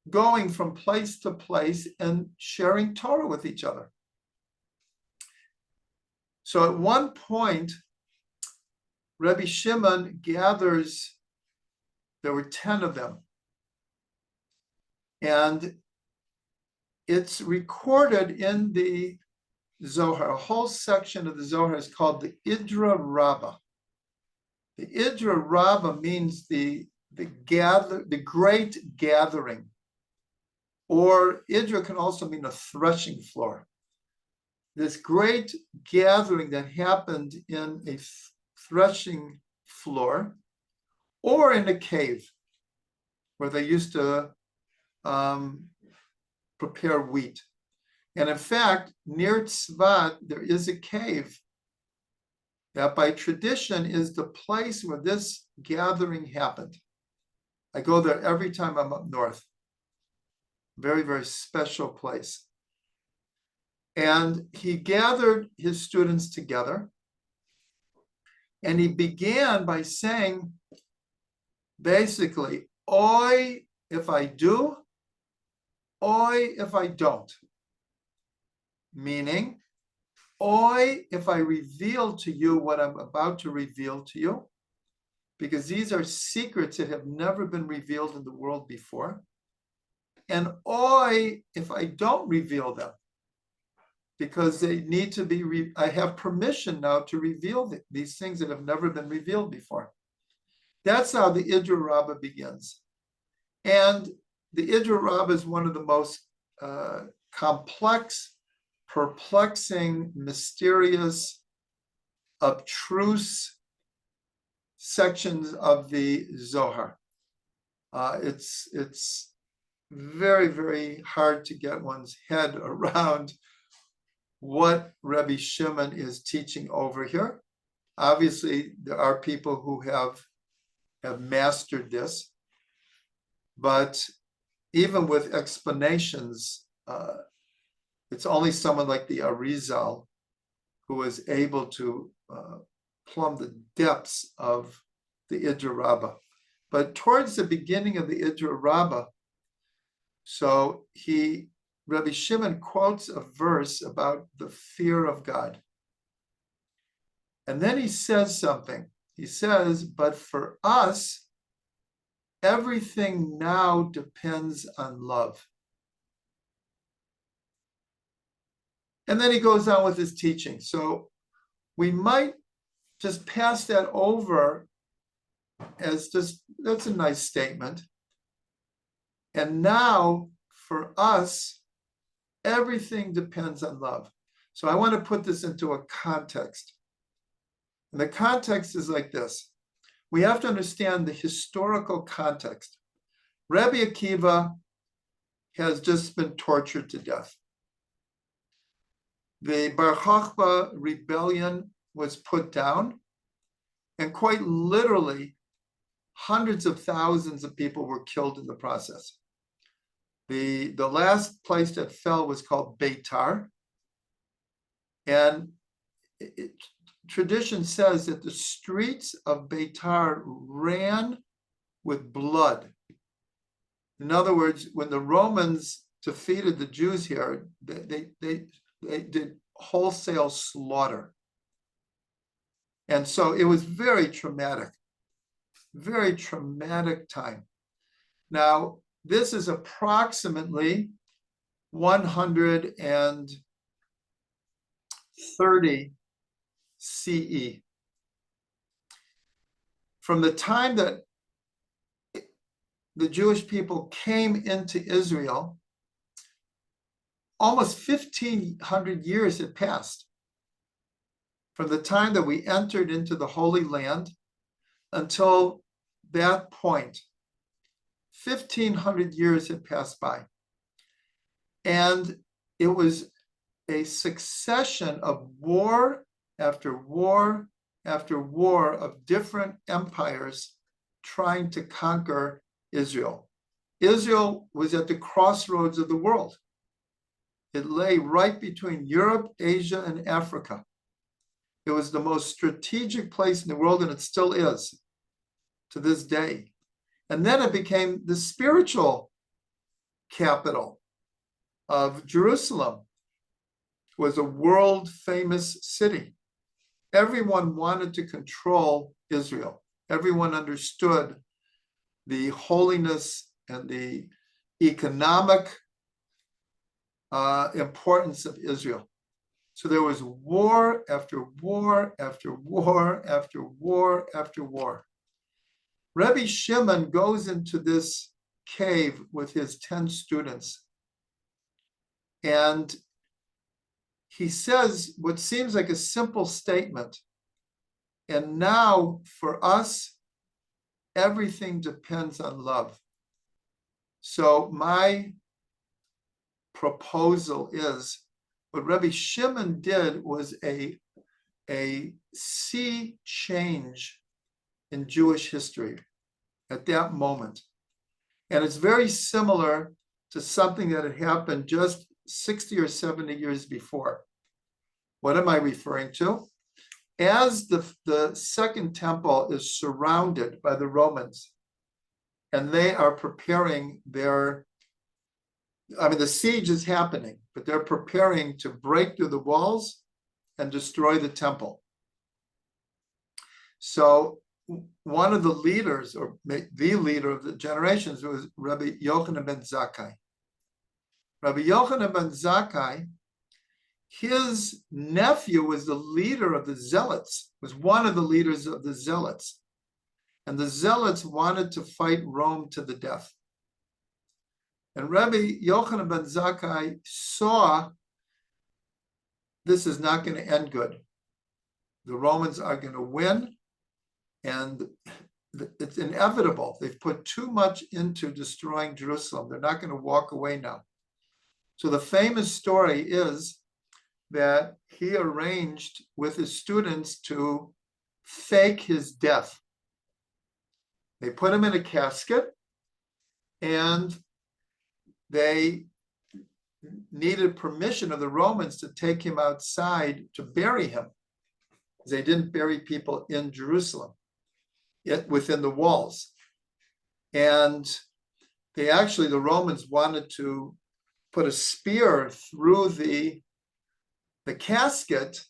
going from place to place and sharing Torah with each other. So at one point, Rabbi Shimon gathers, there were 10 of them, and it's recorded in the Zohar. A whole section of the Zohar is called the Idra Rabbah. The Idra Rabbah means the great gathering, or Idra can also mean a threshing floor. This great gathering that happened in a threshing floor or in a cave where they used to prepare wheat. And in fact, near Tzvat, there is a cave that by tradition is the place where this gathering happened. I go there every time I'm up north. Very, very special place. And he gathered his students together, and he began by saying, basically, oi if I do, oi if I don't. Meaning, oi if I reveal to you what I'm about to reveal to you, because these are secrets that have never been revealed in the world before. And oi if I don't reveal them, because they need to be, I have permission now to reveal these things that have never been revealed before. That's how the Idra Rabbah begins. And the Idra Rabbah is one of the most complex, perplexing, mysterious, abstruse sections of the Zohar. It's very, very hard to get one's head around what Rabbi Shimon is teaching over here. Obviously, there are people who have mastered this, but even with explanations, it's only someone like the Arizal who is able to plumb the depths of the Idra Rabbah. But towards the beginning of the Idra Rabbah, so Rabbi Shimon quotes a verse about the fear of God. And then he says something. He says, but for us, everything now depends on love. And then he goes on with his teaching. So we might just pass that over as just, that's a nice statement. And now for us, everything depends on love. So I want to put this into a context. And the context is like this. We have to understand the historical context. Rabbi Akiva has just been tortured to death. The Bar Kokhba rebellion was put down, and quite literally, hundreds of thousands of people were killed in the process. The last place that fell was called Beitar, and tradition says that the streets of Beitar ran with blood. In other words, when the Romans defeated the Jews here, they did wholesale slaughter. And so it was very traumatic time. Now, this is approximately 130 CE. From the time that the Jewish people came into Israel, almost 1,500 years had passed. From the time that we entered into the Holy Land until that point, 1,500 years had passed by. And it was a succession of war after war after war of different empires trying to conquer Israel. Israel was at the crossroads of the world. It lay right between Europe, Asia, and Africa. It was the most strategic place in the world, and it still is to this day. And then it became the spiritual capital of Jerusalem. It was a world-famous city. Everyone wanted to control Israel. Everyone understood the holiness and the economic importance of Israel. So there was war after war after war after war after war. Rabbi Shimon goes into this cave with his 10 students, and he says what seems like a simple statement. And now for us, everything depends on love. So my proposal is, what Rabbi Shimon did was a sea change in Jewish history at that moment. And it's very similar to something that had happened just 60 or 70 years before. What am I referring to? As the Second Temple is surrounded by the Romans, and they are preparing the siege is happening, but they're preparing to break through the walls and destroy the temple. So one of the leaders, or the leader of the generations, was Rabbi Yochanan ben Zakkai. Rabbi Yochanan ben Zakkai, his nephew was the leader of the Zealots, was one of the leaders of the Zealots. And the Zealots wanted to fight Rome to the death. And Rabbi Yochanan ben Zakkai saw this is not going to end good. The Romans are going to win, and it's inevitable. They've put too much into destroying Jerusalem. They're not going to walk away now. So the famous story is that he arranged with his students to fake his death. They put him in a casket, and they needed permission of the Romans to take him outside to bury him. They didn't bury people in Jerusalem, yet within the walls. And the Romans wanted to put a spear through the casket,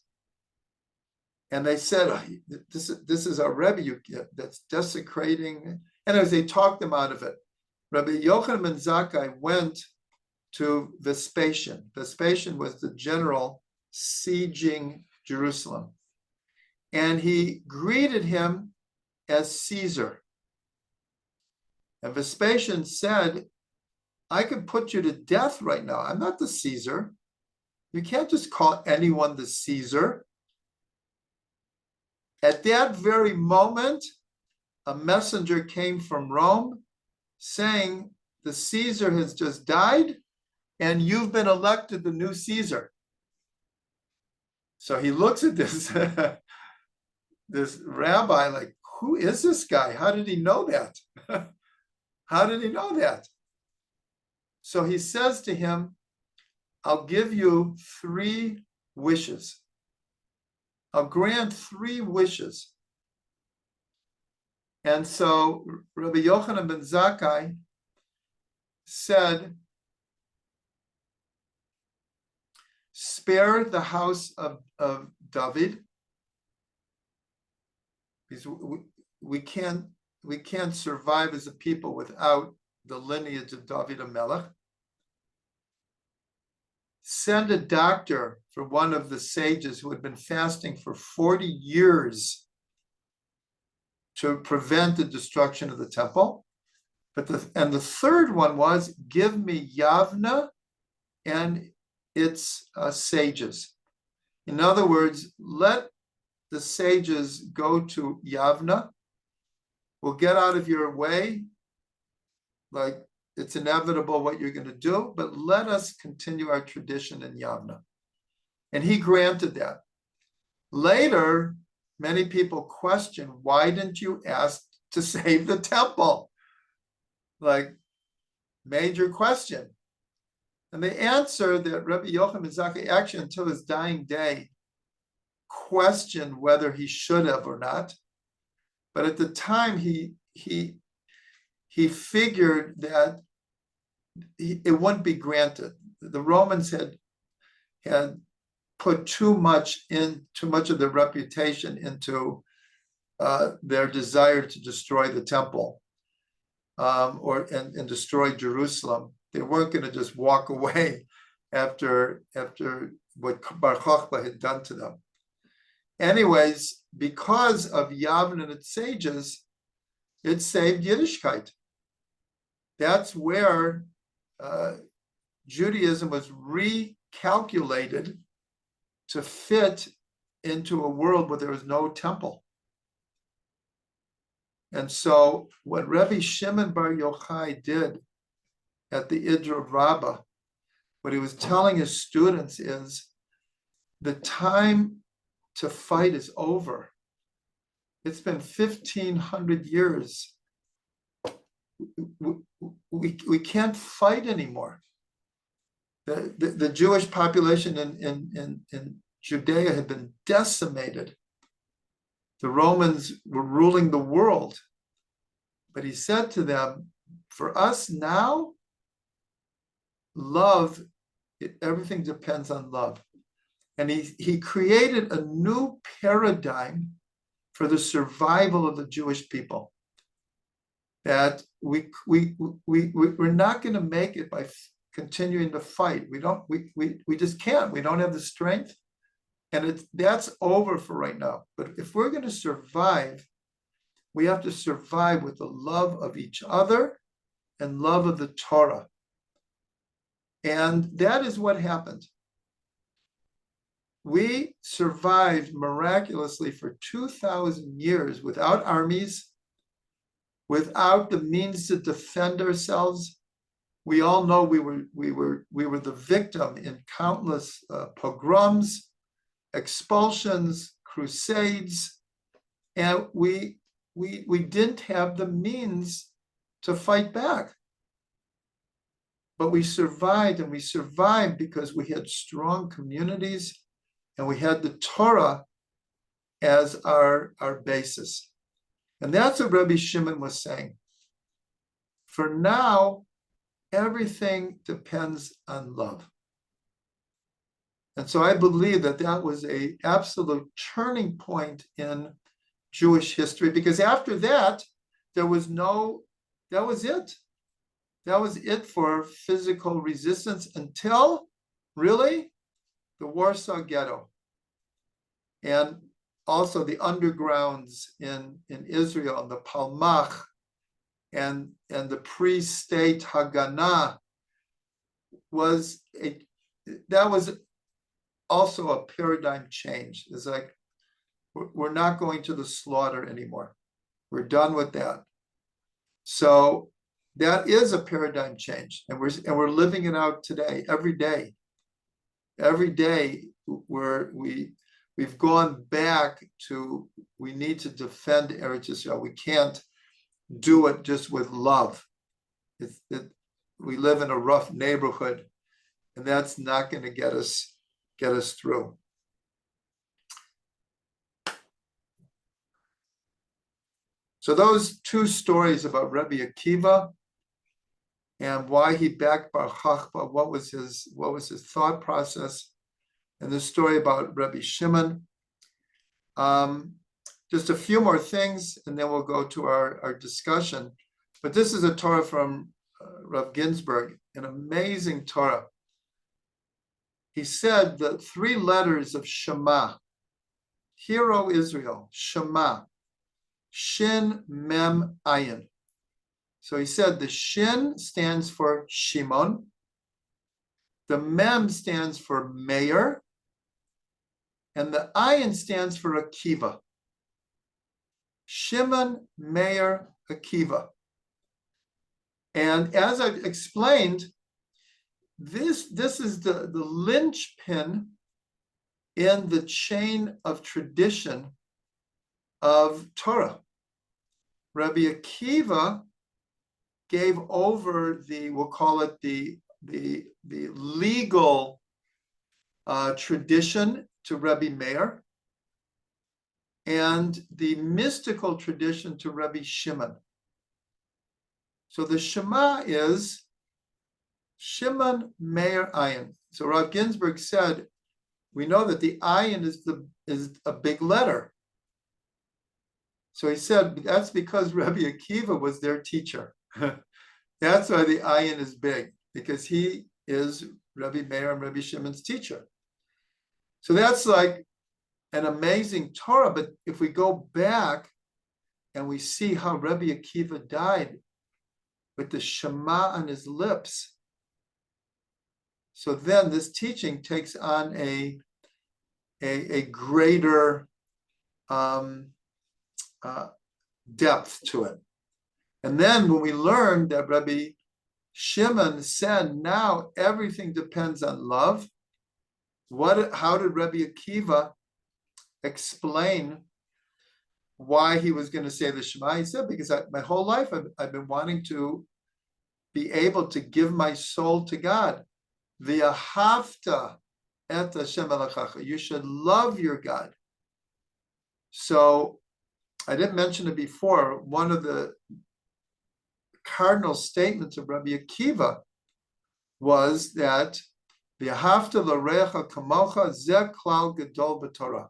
and they said, this is our Rebbe that's desecrating. And as they talked them out of it, Rabbi Yochanan ben Zakkai went to Vespasian. Vespasian was the general sieging Jerusalem. And he greeted him as Caesar. And Vespasian said, I could put you to death right now. I'm not the Caesar. You can't just call anyone the Caesar. At that very moment, a messenger came from Rome saying, the Caesar has just died, and you've been elected the new Caesar. So he looks at this, this rabbi like, who is this guy? How did he know that? How did he know that? So he says to him, I'll give you 3 wishes. I'll grant 3 wishes. And so Rabbi Yochanan ben Zakkai said, spare the house of David, because we can't survive as a people without the lineage of David HaMelech. Send a doctor for one of the sages who had been fasting for 40 years to prevent the destruction of the temple. But the third one was, give me Yavna and its sages. In other words, let the sages go to Yavna. We'll get out of your way, like it's inevitable what you're going to do, but let us continue our tradition in Yavna. And he granted that. Later, many people question, why didn't you ask to save the temple? Like, major question. And the answer that Rabbi Yochai ben Zakkai actually until his dying day questioned whether he should have or not. But at the time, he figured that it wouldn't be granted. The Romans had put too much of their reputation into their desire to destroy the temple and destroy Jerusalem. They weren't going to just walk away after what Bar Kokhba had done to them. Anyways, because of Yavne and its sages, it saved Yiddishkeit. That's where Judaism was recalculated to fit into a world where there was no temple. And so what Rabbi Shimon bar Yochai did at the Idra Rabbah, what he was telling his students is, the time to fight is over. It's been 1,500 years. We can't fight anymore. The Jewish population in Judea had been decimated. The Romans were ruling the world. But he said to them, for us now, love, everything depends on love. And he created a new paradigm for the survival of the Jewish people. That we're not going to make it by continuing to fight. We just can't. We don't have the strength. And that's over for right now. But if we're going to survive, we have to survive with the love of each other and love of the Torah. And that is what happened. We survived miraculously for 2,000 years without armies, without the means to defend ourselves. We all know we were the victim in countless pogroms, expulsions, crusades, and we didn't have the means to fight back. But we survived, and we survived because we had strong communities and we had the Torah as our basis. And that's what Rabbi Shimon was saying. For now, everything depends on love. And so I believe that was an absolute turning point in Jewish history, because after that, that was it. That was it for physical resistance until, really, the Warsaw Ghetto. And also the undergrounds in Israel, the Palmach, and the pre-state Haganah that was also a paradigm change. It's like, we're not going to the slaughter anymore. We're done with that. So that is a paradigm change, and we're living it out today, every day. Every day we've gone back to, we need to defend Eretz Yisrael. We can't do it just with love. We live in a rough neighborhood, and that's not going to get us through. So those two stories about Rabbi Akiva and why he backed Bar Kokhba, what was his thought process, and the story about Rabbi Shimon. Just a few more things, and then we'll go to our discussion. But this is a Torah from Rav Ginsburg, an amazing Torah. He said the 3 letters of Shema, Hear, O Israel, Shema, Shin, Mem, Ayin. So he said the Shin stands for Shimon, the Mem stands for Meir, and the Ayin stands for Akiva. Shimon, Meir, Akiva. And as I've explained, this is the linchpin in the chain of tradition of Torah. Rabbi Akiva gave over we'll call it the legal tradition to Rabbi Meir, and the mystical tradition to Rabbi Shimon. So the Shema is Shimon, Meir, Ayin. So Rav Ginsburg said, we know that the Ayin is a big letter. So he said, that's because Rabbi Akiva was their teacher. That's why the Ayin is big, because he is Rabbi Meir and Rabbi Shimon's teacher. So that's like an amazing Torah. But if we go back and we see how Rabbi Akiva died with the Shema on his lips, so then this teaching takes on a greater depth to it. And then when we learned that Rabbi Shimon said, now everything depends on love, how did Rabbi Akiva explain why he was going to say the Shema? He said, because my whole life I've been wanting to be able to give my soul to God. V'ahavta et Hashem Elokecha. You should love your God. So I didn't mention it before. One of the cardinal statements of Rabbi Akiva was that v'ahavta l'recha kamocha zeh klal gadol b'Torah.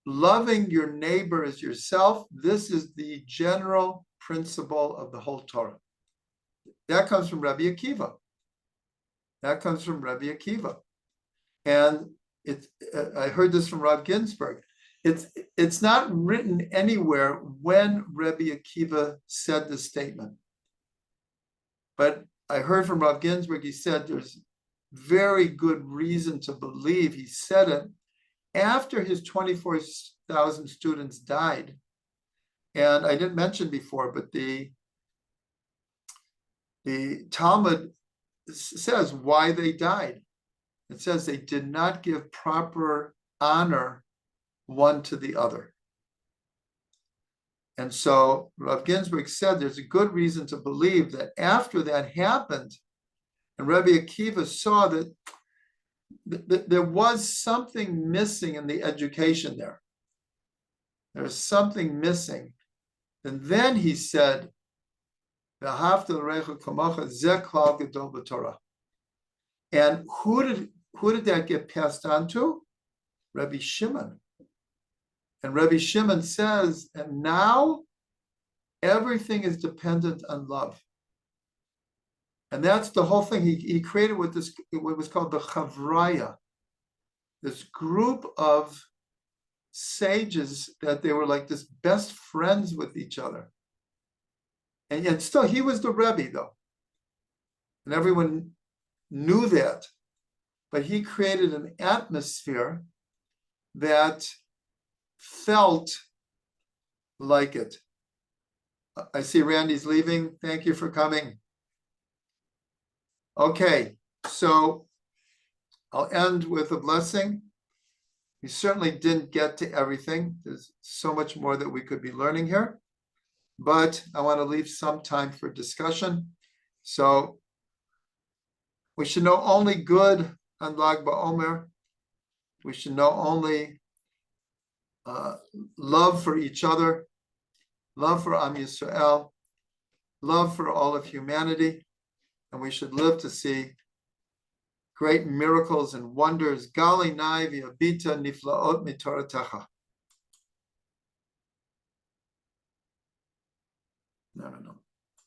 Loving your neighbor as yourself, this is the general principle of the whole Torah. That comes from Rabbi Akiva. That comes from Rabbi Akiva. And I heard this from Rav Ginsburg. It's not written anywhere when Rabbi Akiva said this statement. But I heard from Rav Ginsburg, he said there's very good reason to believe he said it after his 24,000 students died. And I didn't mention before, but the Talmud says why they died. It says they did not give proper honor one to the other. And so Rav Ginsburg said there's a good reason to believe that after that happened, and Rabbi Akiva saw that there was something missing in the education there. There was something missing. And then he said, and who did that get passed on to? Rabbi Shimon. And Rabbi Shimon says, and now everything is dependent on love. And that's the whole thing. He created what was called the Chavraya, this group of sages that they were like this best friends with each other. And yet still, he was the Rebbe, though. And everyone knew that. But he created an atmosphere that felt like it. I see Randy's leaving. Thank you for coming. Okay, so I'll end with a blessing. We certainly didn't get to everything. There's so much more that we could be learning here. But I want to leave some time for discussion. So we should know only good on Lag BaOmer. We should know only love for each other, love for Am Yisrael, love for all of humanity, and we should live to see great miracles and wonders. Gali nai v'abita niflaot mitoratecha. No.